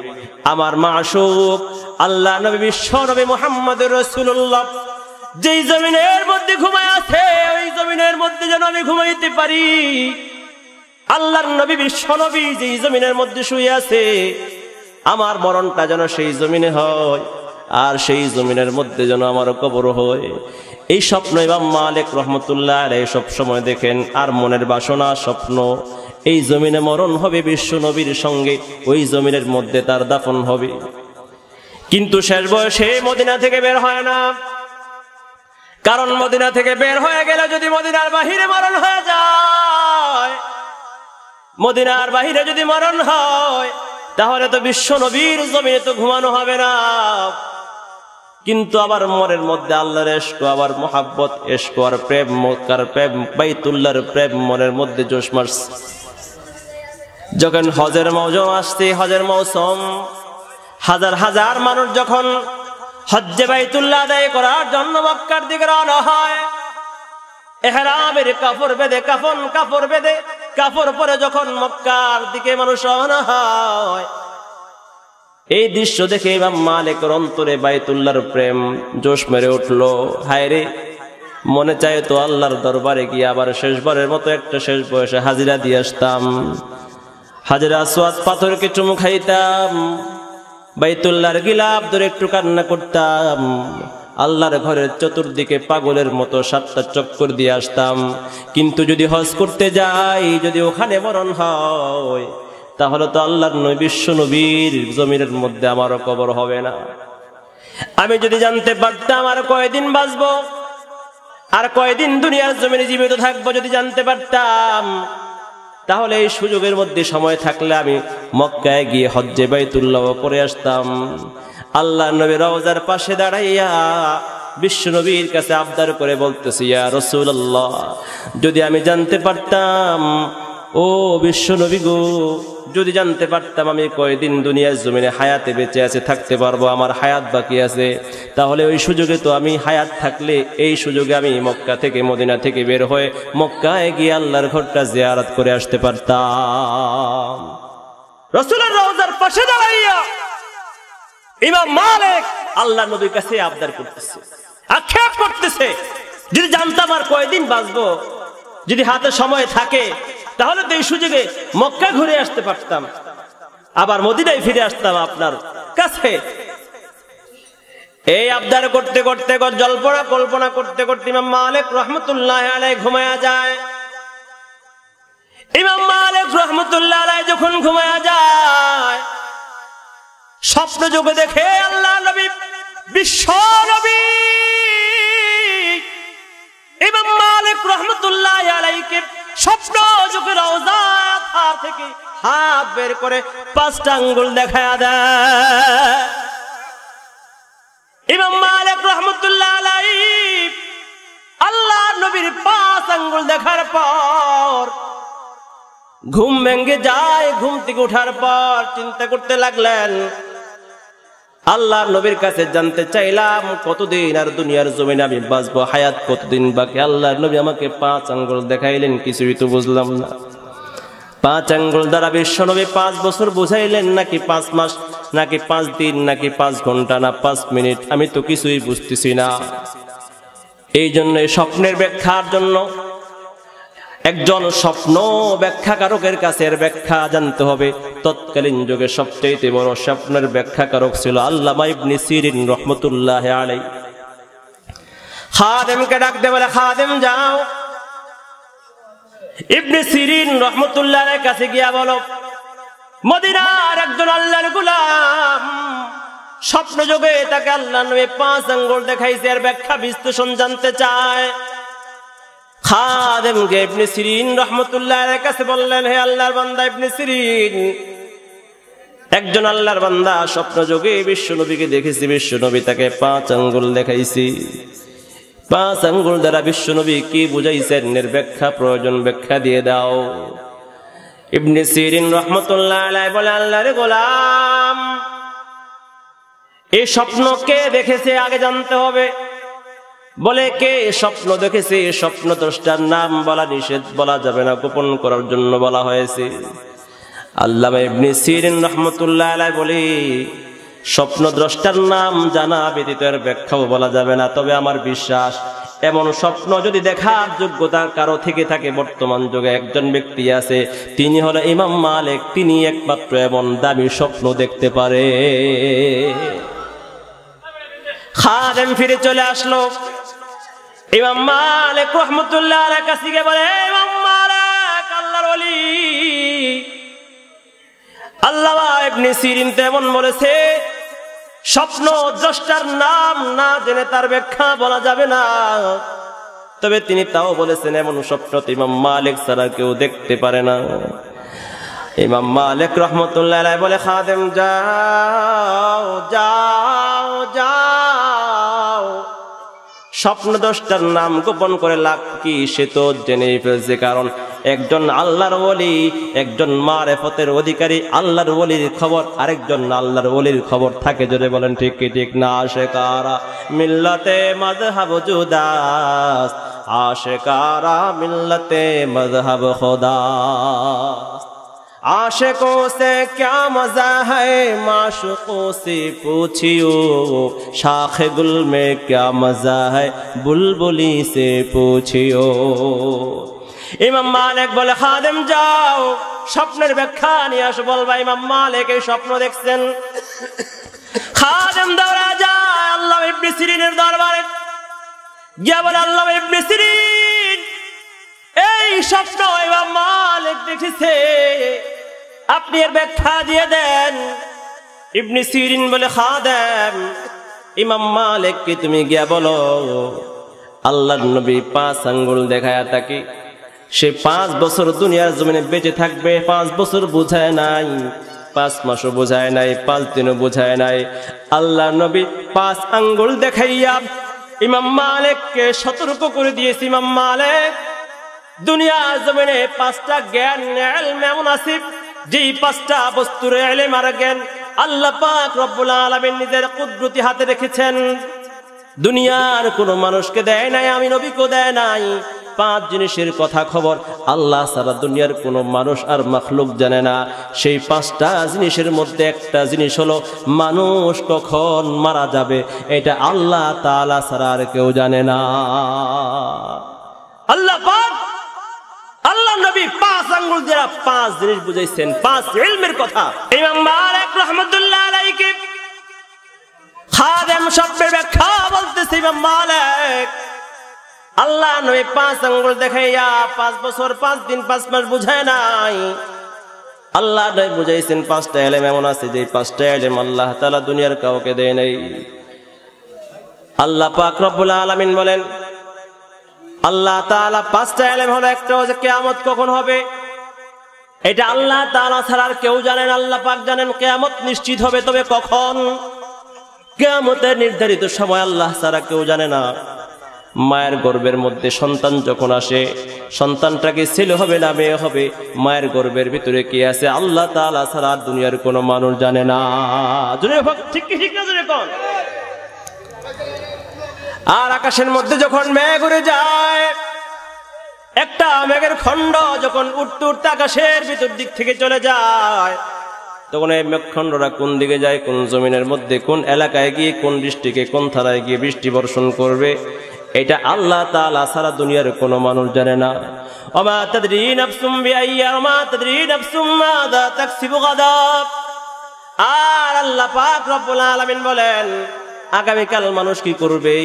আমার মাশউক আল্লাহ নবী বিশ্ব নবী মুহাম্মদুর রাসূলুল্লাহ যেই জমিনের মধ্যে ঘুমায় আছে, ওই জমিনের মধ্যে যেন আমি ঘুমাইতে পারি। আল্লাহর নবী বিশ্ব নবী যেই জমিনের মধ্যে শুয়ে আছে, আমার মরণটা যেন সেই জমিনে হয়, আর সেই জমিনের মধ্যে যেন আমার কবর হয়। এই স্বপ্ন ইমাম মালিক রাহমাতুল্লাহ আলাইহি সব সময় দেখেন, আর মনের বাসনা স্বপ্ন, এই জমিনে মরণ হবে বিশ্ব নবীর সঙ্গে, ওই জমিনের মধ্যে তার দাফন হবে। কিন্তু শেষ বয়সে মদিনা থেকে বের হয় না, কারণ মদিনা থেকে বের হয়ে গেলে যদি মদিনার বাহিরে মরণ হয়ে যায়, মদিনার বাহিরে যদি মরণ হয়, তাহলে তো বিশ্ব নবীর জমিনে তো ঘুমানো হবে না। কিন্তু আবার মনের মধ্যে আল্লাহর ইশক, আবার মোহাব্বত, ইশক আর প্রেম, মক্কার প্রেম, বাইতুল্লাহর প্রেম মনের মধ্যে জোশ মারছে। যখন হজের মৌসুম আসছে, হজের মৌসুম, হাজার হাজার মানুষ যখন হজ্জে বাইতুল্লাহ আদায় করার জন্য মক্কার দিকে রওনা হয়, ইহরামের কাপড় বেঁধে, কাপড় বেঁধে, কাপড় পরে যখন মক্কার দিকে মানুষ রওনা হয়, এই দৃশ্য দেখে ইমাম মালিকের অন্তরে বাইতুল্লাহর প্রেম জোশ মেরে উঠলো। হায় রে, মনে চায় তো আল্লাহর দরবারে গিয়ে আবার শেষবারের মতো একটা শেষ বয়সে হাজিরা দিয়ে আসতাম, হাজরে আসওয়াদ পাথরকে চুমু খাইতাম, বাইতুল্লাহর গিলাফ ধরে একটু কান্না করতাম, আল্লাহর ঘরের চতুর্দিকে পাগলের মতো 7টা চক্কর দিয়ে আসতাম। কিন্তু যদি হজ করতে যাই, যদি ওখানে মরণ হয়, তাহলে তো আল্লাহর নবী বিশ্ব নবীর জমিনের মধ্যে আমারও কবর হবে না। আমি যদি জানতে পারতাম আর কয়দিন বাঁচবো, আর কয়দিন দুনিয়ার জমিনে জীবিত থাকবো, যদি জানতে পারতাম, তাহলে এই সুযোগের মধ্যে সময় থাকলে আমি মক্কায় গিয়ে হজ্জে বাইতুল্লাহ করে আসতাম। আল্লাহর নবী রওজার পাশে দাঁড়াইয়া বিশ্ব নবীর কাছে আবদার করে বলতেছি, ইয়া রাসূলুল্লাহ, যদি আমি জানতে পারতাম, ও বিশ্ব নবী গো, যদি জানতে পারতাম আমি কয়দিন দুনিয়ার জমিনে হায়াতে বেঁচে আছে, থাকতে পারবো, আমার হায়াত বাকি আছে, তাহলে ওই সুযোগে তো আমি হায়াত থাকলে এই সুযোগে আমি মক্কা থেকে, মদিনা থেকে বের হয়ে মক্কায় গিয়ে আল্লাহর ঘরটা জিয়ারত করে আসতে পারতাম। রাসূলের রওজার পাশে দাঁড়াইয়া ইমাম মালিক আল্লাহ নবীর কাছে আবদার করতেছে, আক্ষেপ করতেছে, যদি জানতাম আর কয়দিন বাঁচবো, যদি হাতে সময় থাকে, তাহলে তো এই সুযোগে মক্কা ঘুরে আসতে পারতাম, আবার মদিনায় ফিরে আসতাম আপনার কাছে। এই আবদার করতে করতে, জল্পনা কল্পনা করতে করতে ইমাম মালিক রাহমাতুল্লাহ আলাইহি ঘুমায়া যায়। ইমাম মালিক রাহমাতুল্লাহ আলাইহি যখন ঘুমায়া যায়, স্বপ্ন যোগে দেখে আল্লাহ নবী বিশ্ব নবী ইমাম মালিক রাহমাতুল্লাহ আলাইহিকে স্বপ্ন যোগে রওজা থেকে হাত বের করে 5টা আঙ্গুল দেখায়া দেয়। ইমাম মালিক রাহমাতুল্লাহ আলাইহি আল্লাহ নবীর 5 আঙ্গুল দেখার পর ঘুম ভেঙে যায়। ঘুম থেকে ওঠার পর চিন্তা করতে লাগলেন, আল্লাহ নবীর কাছে জানতে চাইলাম কতদিন আর দুনিয়ার জমিনে আমি বাঁচবো, হায়াত কতদিন বাকি। আল্লাহ নবী আমাকে 5 আঙ্গুল দেখাইলেন, কিছুই তো বুঝলাম না। 5 আঙ্গুল দ্বারা বিশ্ব নবী 5 বছর বুঝাইলেন, নাকি 5 মাস, নাকি 5 দিন, নাকি 5 ঘন্টা, না 5 মিনিট, আমি তো কিছুই বুঝতেছি না। এই জন্য স্বপ্নের ব্যাখ্যার জন্য একজন স্বপ্ন ব্যাখ্যাকারকের কাছে এর ব্যাখ্যা জানতে হবে। তৎকালীন যুগে সবচেয়ে বড় স্বপ্নের ব্যাখ্যাকারক ছিল আল্লামা ইবনে সিরিন রহমতুল্লাহ আলাইহি। খাদেমকে ডাকতে বলে, খাদেম যাও ইবনে সিরিন রহমতুল্লাহ আলাইহির কাছে গিয়া বলো, মদিনার একজন আল্লাহর গোলাম স্বপ্ন যোগে তাকে আল্লাহ নবী 5 আঙ্গুল দেখাইছে, এর ব্যাখ্যা বিশ্লেষণ জানতে চায়। খাদেমকে ইবনে সিরিন রহমতুল্লাহ আলাইহির কাছে বললেন, হে আল্লাহর বান্দা ইবনে সিরিন, একজন আল্লাহর বান্দা স্বপ্ন যোগে বিশ্ব নবীকে দেখেছি, বিশ্ব নবী তাকে 5 আঙ্গুল দেখাইছি। 5 আঙ্গুল দ্বারা বিশ্ব নবী কি বুঝাইছেন এর ব্যাখ্যা প্রয়োজন, ব্যাখ্যা দিয়ে দাও। ইবনে সিরিন রহমতুল্লাহ আলাইহি বলে, আল্লাহর গোলাম এই স্বপ্ন কে দেখেছে আগে জানতে হবে। বলে, কে স্বপ্ন দেখেছে স্বপ্ন দ্রষ্টার নাম বলা নিষেধ, বলা যাবে না, গোপন করার জন্য বলা হয়েছে। আল্লামা ইবনে সিরিন রহমতুল্লাহ আলাইহি বলে, স্বপ্ন দ্রষ্টার নাম জানা ব্যতীত এর ব্যাখ্যাও বলা যাবে না। তবে আমার বিশ্বাস এমন স্বপ্ন যদি দেখার যোগ্যতা কারো থেকে থাকে, বর্তমান যুগে একজন ব্যক্তি আছে, তিনি হলো ইমাম মালিক। তিনি একমাত্র এমন দামি স্বপ্ন দেখতে পারে। খাদেম ফিরে চলে আসলো, ইমাম মালিক রহমতুল্লাহ আলাইহির কাছে গিয়ে বলে, ইমাম মালিক আল্লাহর ওলি, আল্লামা ইবনে সিরিন তেমন বলেছে স্বপ্ন দ্রষ্টার নাম না জেনে তার ব্যাখ্যা বলা যাবে না। তবে তিনি তাও বলেছেন এমন স্বপ্ন ইমাম মালিক ছাড়া কেউ দেখতে পারে না। ইমাম মালিক রহমতুল্লাহ আলাইহি বলে, খাদেম যাও যাও যাও, স্বপ্ন দ্রষ্টার নাম গোপন করে লাভ কি, সে তো জেনেই ফেলছে। কারণ একজন আল্লাহর ওলি, একজন মারেফতের অধিকারী আল্লাহর ওলির খবর আরেকজন আল্লাহর ওলির খবর থাকে। জোরে বলেন ঠিক কি ঠিক না? আশেকারা মিল্লাতে মাযহাব জুদাস, আশেকারা মিল্লাতে মাযহাব খুদাস। आशिकों से क्या मजा है माशूकों से पूछियो, शाख गुल में क्या मजा है बुलबुली से पूछियो। ইমাম মালিক বলে, খাদেম যাও স্বপ্নের ব্যাখ্যা নিয়ে আসো। বলবা ইমাম মালিক এই স্বপ্ন দেখছেন। খাদেম দৌড়া যায় আল্লামা ইবনে সিরিনের দরবারে গিয়া বলে, আল্লামা ইবনে সিরিন এই স্বপ্ন ইমাম মালিক দেখেছে, আপনি এর ব্যাখ্যা দিয়ে দেন। ইবনে সিরিন বলে, খাদেম ইমাম মালিককে তুমি গিয়া বলো আল্লাহর নবী 5 আঙ্গুল দেখায়া তাকে সে 5 বছর দুনিয়ার জমিনে বেঁচে থাকবে। 5 বছর বোঝায় নাই, 5 মাসও বোঝায় নাই, 5 দিনও বোঝায় নাই। আল্লাহর নবী 5 আঙ্গুল দেখাইয়া ইমাম মালিককে সতর্ক করে দিয়েছে, ইমাম মালিক দুনিয়ার জমিনে 5টা জ্ঞান ইলম এমন আছে, যেই 5টা বস্তুর ইলম আর জ্ঞান আল্লাহ পাক রব্বুল আলামিন নিজের কুদরতি হাতে রেখেছেন। দুনিয়ার কোনো মানুষকে দেয় নাই, আমি নবীকে দেয় নাই। 5 জিনিসের কথা খবর আল্লাহ ছাড়া দুনিয়ার কোনো মানুষ আর মাখলুক জানে না। সেই 5টা জিনিসের মধ্যে একটা জিনিস হলো মানুষ কখন মারা যাবে, এটা আল্লাহ তাআলা ছাড়া আর কেউ জানে না। আল্লাহ পাক আল্লাহ নবী 5 আঙ্গুল দিয়ে 5 জিনিস বুঝাইছেন, 5 ইলমের কথা। ইমাম মালিক রাহমাতুল্লাহ আলাইহি খাদেম স্বপ্নের ব্যাখ্যা বলতেছে, ইমাম মালিক আল্লাহ নবী 5 আঙ্গুল দেখাইয়া 5 বছর 5 দিন 5 মাস বুঝায় নাই। আল্লাহ নবী বুঝাইছেন 5টা ইলম এমন আছে যে 5টা ইলম আল্লাহ তাআলা দুনিয়ার কাউকে দেয় নাই। আল্লাহ পাক রব্বুল আলামিন বলেন, আল্লাহ তাআলা 5টা ইলম হলো, একটা হচ্ছে কিয়ামত কখন হবে, এটা আল্লাহ তাআলা ছাড়া আর কেউ জানেন, আল্লাহ পাক জানেন। কিয়ামত নিশ্চিত হবে, তবে কখন? কিয়ামতের নির্ধারিত সময় আল্লাহ ছাড়া কেউ জানে না। মায়ের গর্ভের মধ্যে সন্তান যখন আসে, সন্তানটা কি ছেলে হবে না মেয়ে হবে, মায়ের গর্ভের ভিতরে কি আছে আল্লাহ তাআলা ছাড়া দুনিয়ার কোনো মানুষ জানে না। ঠিক কি ঠিক না? আর আকাশের মধ্যে যখন মেঘ উড়ে যায়, একটা মেঘের খণ্ড যখন উঠতে উঠতে আকাশের ভিতর দিক থেকে চলে যায়, তখন এই মেঘখণ্ডরা কোন দিকে যায়, কোন জমিনের মধ্যে, কোন এলাকায় গিয়ে, কোন ডিস্ট্রিক্টে, কোন থানায় গিয়ে বৃষ্টি বর্ষণ করবে, এটা আল্লাহ তাআলা ছাড়া দুনিয়ার কোনো মানুষ জানে না। ওমা তাদরি নাফসুম বিআইয়া ওমা তাদরি নাফসুম মাযা তাকসিবু গাদা। আর আল্লাহ পাক রব্বুল আলামিন বলেন, আগামীকাল মানুষ কি করবে,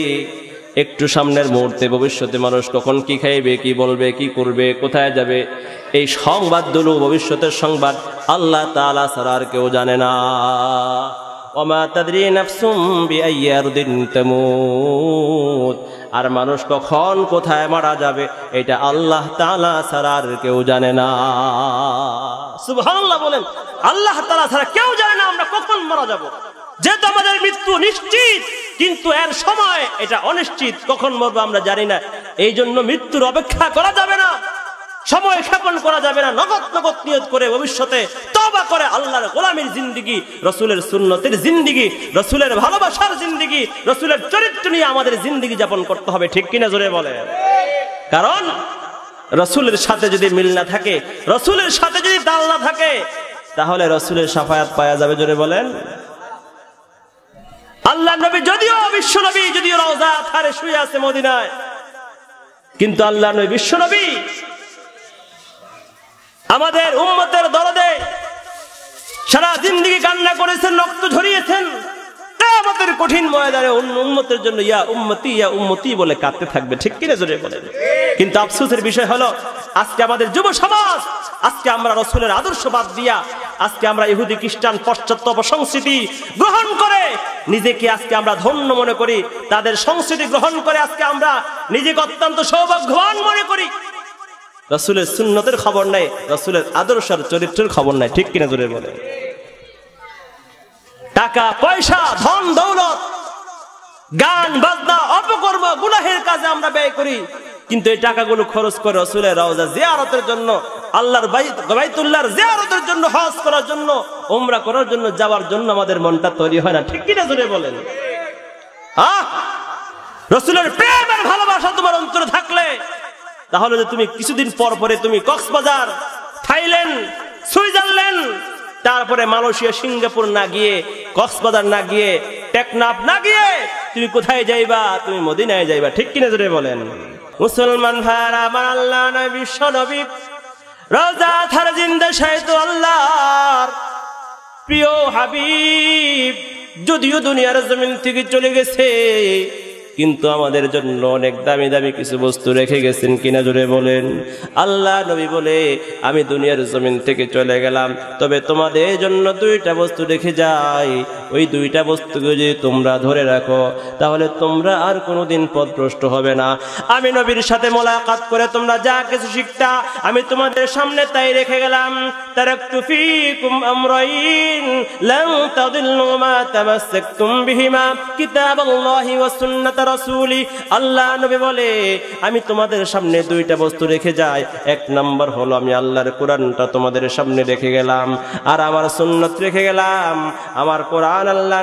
একটু সামনের মুহূর্তে ভবিষ্যতে মানুষ কখন কি খাইবে, কি বলবে, কি করবে, কোথায় যাবে, এই সংবাদগুলো ভবিষ্যতের সংবাদ আল্লাহ তাআলা ছাড়া আর কেউ জানে না। ওমা তাদরি নাফসুম বিআইয়ি আরদিন তামুত। আর মানুষ কখন কোথায় মারা যাবে এটা আল্লাহ তাআলা ছাড়া আর কেউ জানে না। সুবহানাল্লাহ বলেন, আল্লাহ তাআলা ছাড়া কেউ জানে না আমরা কখন মারা যাব। যেহেতু আমাদের মৃত্যু নিশ্চিত, কিন্তু এর সময় এটা অনিশ্চিত, কখন মরবো আমরা জানি না। এই জন্য মৃত্যুর অপেক্ষা করা যাবে না, সময় ক্ষেপণ করা যাবে না। নগদ নগদ নিয়ত করে ভবিষ্যতে তওবা করে আল্লাহর গোলামীর জিন্দেগি, রাসূলের সুন্নতের জিন্দেগি, রাসূলের ভালোবাসার জিন্দেগি, রাসূলের চরিত্র নিয়ে আমাদের জিন্দেগি যাপন করতে হবে। ঠিক কিনা জোরে বলেন? কারণ রাসূলের সাথে যদি মিল না থাকে, রাসূলের সাথে যদি তাল না থাকে, তাহলে রাসূলের শাফায়াত পাওয়া যাবে। জোরে বলেন। আল্লাহ নবী যদিও বিশ্ব নবী, যদিও রওজা থারে শুয়ে আছে মদিনায়, কিন্তু আল্লাহ নবী বিশ্ব নবী আমাদের উম্মতের দরদে সারা জিন্দেগি কান্না করেছেন, রক্ত ঝরিয়েছেন। কিয়ামতের কঠিন ময়দানে উম্মতের জন্য ইয়া উম্মতি বলে কাঁদতে থাকবে। ঠিক কিনা জোরে বলেন? কিন্তু আফসোসের বিষয় হলো আজকে আমাদের যুব সমাজ, আজকে আমরা রাসূলের আদর্শ বাদ দিয়া আজকে আমরা ইহুদি খ্রিস্টান পাশ্চাত্য সংস্কৃতি গ্রহণ করে নিজেকে আজকে আমরা ধন্য মনে করি। তাদের সংস্কৃতি গ্রহণ করে আজকে আমরা নিজেকে অত্যন্ত সৌভাগ্যবান মনে করি। রাসূলের সুন্নতের খবর নাই, রাসূলের আদর্শের চরিত্রের খবর নাই। ঠিক কিনা জোরে বলেন? টাকা পয়সা, ধন দৌলত, গান বাজনা, অপকর্ম, গুনাহের কাজে আমরা ব্যয় করি, কিন্তু এই টাকাগুলো খরচ করে রাসূলের রওজা জিয়ারতের জন্য, আল্লাহর বাইতুল্লাহর জিয়ারতের জন্য, হজ করার জন্য, উমরা করার জন্য, যাওয়ার জন্য আমাদের মনটা তৈরি হয় না। ঠিক কিনা জোরে বলেন? রাসূলের প্রেম আর ভালোবাসা তোমার অন্তরে থাকলে তাহলে যে তুমি কিছুদিন পর পরে তুমি কক্সবাজার, থাইল্যান্ড, সুইজারল্যান্ড, তারপরে মালয়েশিয়া, সিঙ্গাপুর না গিয়ে, কক্সবাজার না গিয়ে, টেকনাফ না গিয়ে তুমি কোথায় যাইবা? তুমি মদিনায় যাইবা। ঠিক কিনা জোরে বলেন? মুসলমান ভাইরা আমার, আল্লাহ নবী বিশ্ব নবী রওজা থার জিন্দা শাহিদ আল্লাহর প্রিয় হাবিব যদিও দুনিয়ার জমিন থেকে চলে গেছে, কিন্তু আমাদের জন্য অনেক দামি দামি কিছু বস্তু রেখে গেছেন। কিনা জোরে বলেন? আল্লাহ নবী বলে, আমি দুনিয়ার জমিন থেকে চলে গেলাম, তবে তোমাদের জন্য দুইটা বস্তু রেখে যাই। ওই দুইটা বস্তুকে যদি তোমরা ধরে রাখো তাহলে তোমরা আর কোনোদিন পথভ্রষ্ট হবে না। আমি নবীর সাথে মোলাকাত করে তোমরা যা কিছু শিখতা আমি তোমাদের সামনে তাই রেখে গেলাম। তারাকতু ফীকুম আমরাইন লান তাদিল্লু মা তামাসসাকতুম বিহিমা কিতাবাল্লাহি ওয়া সুন্নাত রাসূলি। আল্লাহ নবী বলে, আমি তোমাদের সামনে দুইটা বস্তু রেখে যাই। এক নাম্বার হলো আমি আল্লাহর কোরআনটা তোমাদের সামনে রেখে গেলাম, আর আমার সুন্নাত রেখে গেলাম। আমার কোরআন, আল্লাহ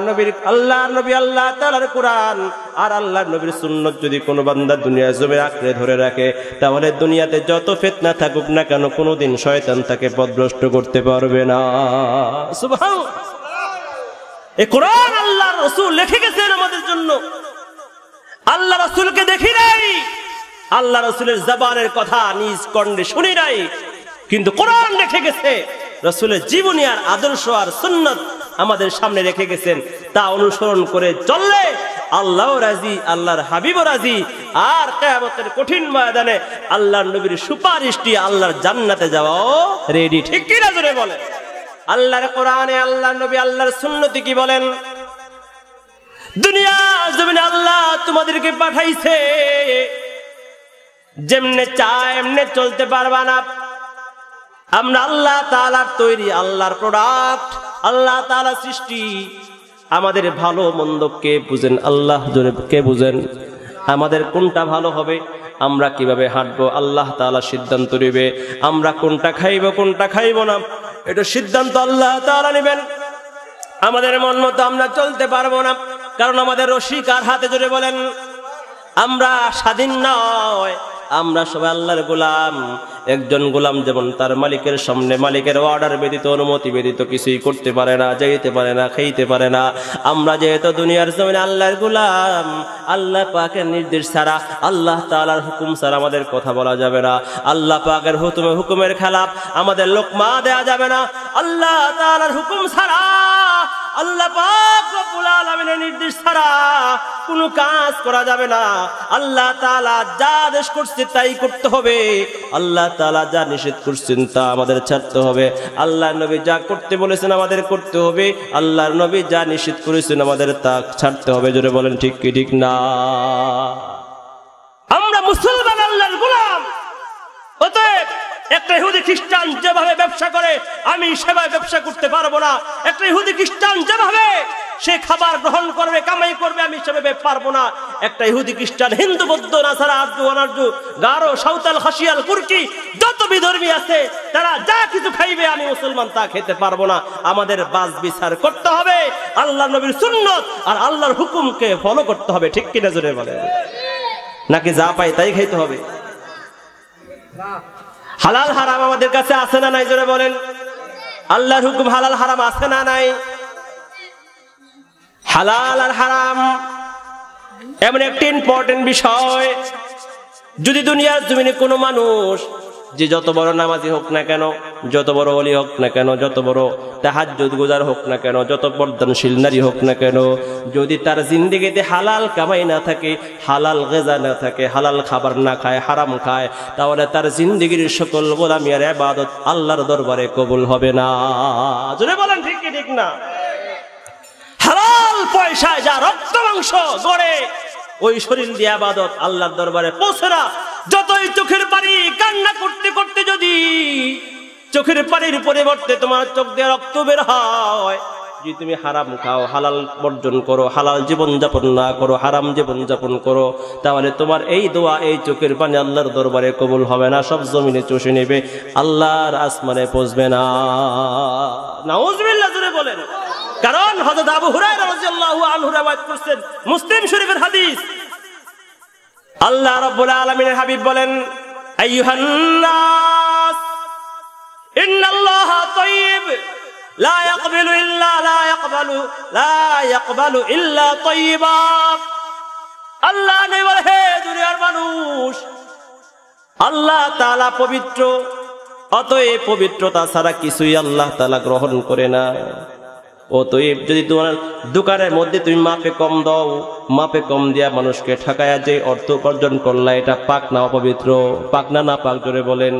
নবী আল্লাহ তাআলার কোরআন আর আল্লাহর নবীর সুন্নাত যদি কোনো বান্দা দুনিয়ার জমিনে আঁকড়ে ধরে রাখে, তাহলে দুনিয়াতে যত ফিতনা থাকুক না কেন কোনোদিন শয়তান তাকে পথভ্রষ্ট করতে পারবে না। সুবহানাল্লাহ। এই কোরআন আল্লাহর রাসূল লিখে গেছেন আমাদের জন্য। আল্লাহ রাসূলকে দেখি নাই, আল্লাহ রাসূলের জবানের কথা নিজ কণ্ঠে শুনি নাই, কিন্তু কোরআন লিখে গেছে। রাসূলের জীবনী আর আদর্শ আর সুন্নাত আমাদের সামনে রেখে গেছেন। তা অনুসরণ করে চললে আল্লাহও রাজি, আল্লাহর হাবিবও রাজি, আর কিয়ামতের কঠিন ময়দানে আল্লাহর নবীর সুপারিশটি আল্লাহর জান্নাতে যাওয়াও রেডি। ঠিক কি না জোরে বলে? আল্লাহর কোরআনে আল্লাহর নবী আল্লাহর সুন্নতে কি বলেন? দুনিয়া জমিনে আল্লাহ তোমাদেরকে পাঠাইছে, যেমনে চায় এমনে চলতে পারবা না। আমরা আল্লাহ তাআলার তৈরি, আল্লাহর প্রোডাক্ট, আল্লাহ তাআলার সৃষ্টি। আমাদের ভালো মন্দ কে বুঝেন? আল্লাহ জোরে কে বুঝেন? আমাদের কোনটা ভালো হবে, আমরা কিভাবে হাঁটবো, আল্লাহ তাআলা সিদ্ধান্ত নেবে। আমরা কোনটা খাইব কোনটা খাইব না, এটা সিদ্ধান্ত আল্লাহ তাআলা নেবেন। আমাদের মন মতো আমরা চলতে পারবো না, কারণ আমাদের রশি কার হাতে? জোরে বলেন। আমরা স্বাধীন নয়, আমরা সবাই আল্লাহর গোলাম। একজন গোলাম যেমন তার মালিকের সামনে মালিকের অর্ডার ব্যতীত অনুমতি ব্যতীত কিছুই করতে পারে না, যাইতে পারে না, খাইতে পারে না। আমরা যেহেতু দুনিয়ার জমিনে আল্লাহর গোলাম, আল্লাহ পাকের নির্দেশ ছাড়া, আল্লাহ তাআলার হুকুম ছাড়া আমাদের কথা বলা যাবে না। আল্লাহ পাকের হুকুমের খেলাফ আমাদের লোকমা দেয়া যাবে না। আল্লাহ তাআলার হুকুম ছাড়া, আল্লাহ পাক রব্বুল আলামিনের নির্দেশ ছাড়া কোনো কাজ করা যাবে না। আল্লাহ তাআলা যা আদেশ করছে তাই করতে হবে, আল্লাহ তাআলা যা নিষেধ করছেন তা আমাদের ছাড়তে হবে। আল্লাহর নবী যা করতে বলেছেন আমাদের করতে হবে, আল্লাহর নবী যা নিষেধ করেছেন আমাদের তা ছাড়তে হবে। জোরে বলেন ঠিক কি ঠিক না? আমরা মুসলমান আল্লাহর গোলাম। অতএব একটা ইহুদি খ্রিস্টান যেভাবে ব্যবসা করে আমি সেভাবে ব্যবসা করতে পারবো না। একটা ইহুদি খ্রিস্টান যেভাবে সে খাবার গ্রহণ করবে, কামাই করবে, আমি সেভাবে পারবো না। একটা ইহুদি খ্রিস্টান, হিন্দু, বৌদ্ধ, নাসারা, আর্য, অনার্য, গারো, সাঁওতাল, খাসিয়াল, কুর্কি, যত বিধর্মী আছে তারা যা কিছু খাইবে আমি মুসলমান তা খেতে পারবো না। আমাদের বাছ বিচার করতে হবে, আল্লাহ নবীর সুন্নত আর আল্লাহর হুকুমকে ফলো করতে হবে। ঠিক কিনা জোরে বলেন? নাকি যা পাই তাই খাইতে হবে? হালাল হারাম আমাদের কাছে আছে না নাই? জোরে বলেন। আল্লাহর হুকুম হালাল হারাম আছে না নাই? হালাল আর হারাম এমন একটি ইম্পর্টেন্ট বিষয়, যদি দুনিয়ার জমিনে কোনো মানুষ যে যত বড় নামাজি হোক না কেন, যত বড় ওলি হোক না কেন, যত বড় তাহাজ্জুদ গুজার হোক না কেন, যত পর্দানশীল নারী হোক না কেন, যদি তার জিন্দেগিতে হালাল কামাই না থাকে, হালাল গিজা না থাকে, হালাল খাবার না খায়, হারাম খায়, তাহলে তার জিন্দেগির সকল গোলামি আর ইবাদত আল্লাহর দরবারে কবুল হবে না। জোরে বলেন ঠিক কি ঠিক না? হালাল পয়সায় যা রক্ত মাংস গড়ে ওই শরীর দিয়ে ইবাদত আল্লাহর দরবারে পৌঁছে না। যতই চোখের পানি কান্না করতে করতে যদি চোখের পানির পরিবর্তে তোমার চোখ দিয়ে রক্ত বের হয়, যদি তুমি হারাম খাও, হালাল বর্জন করো, হালাল জীবন যাপন না করো, হারাম জীবন যাপন করো, তাহলে তোমার এই দোয়া, এই চোখের পানি আল্লাহর দরবারে কবুল হবে না, সব জমিনে চষে নেবে, আল্লাহর আসমানে পৌঁছবে না। নাউজুবিল্লাহ জোরে বলেন। কারণ হযরত আবু হুরায়রা রাদিয়াল্লাহু আনহু riwayat করেছেন, মুসলিম শরীফের হাদিস, আল্লাহ রাব্বুল আলামিনের হাবিব বলেন, আইয়ুহান নাস ইন্নাল্লাহা তাইয়্যিব লা ইয়াকবালু ইল্লা তাইয়্যিবা। আল্লাহ নবী বলে, হে দুনিয়ার মানুষ, আল্লাহ তাআলা পবিত্র, অতএব পবিত্রতা ছাড়া কিছুই আল্লাহ তাআলা গ্রহণ করে না। অতএব যদি তোমার দোকানের মধ্যে তুমি মাপে কম দাও, মাপে কম দিয়া মানুষকে ঠকায়া যে অর্থ উপার্জন করলা, এটা পাক না অপবিত্র? পাক না না পাক? জোরে বলেন।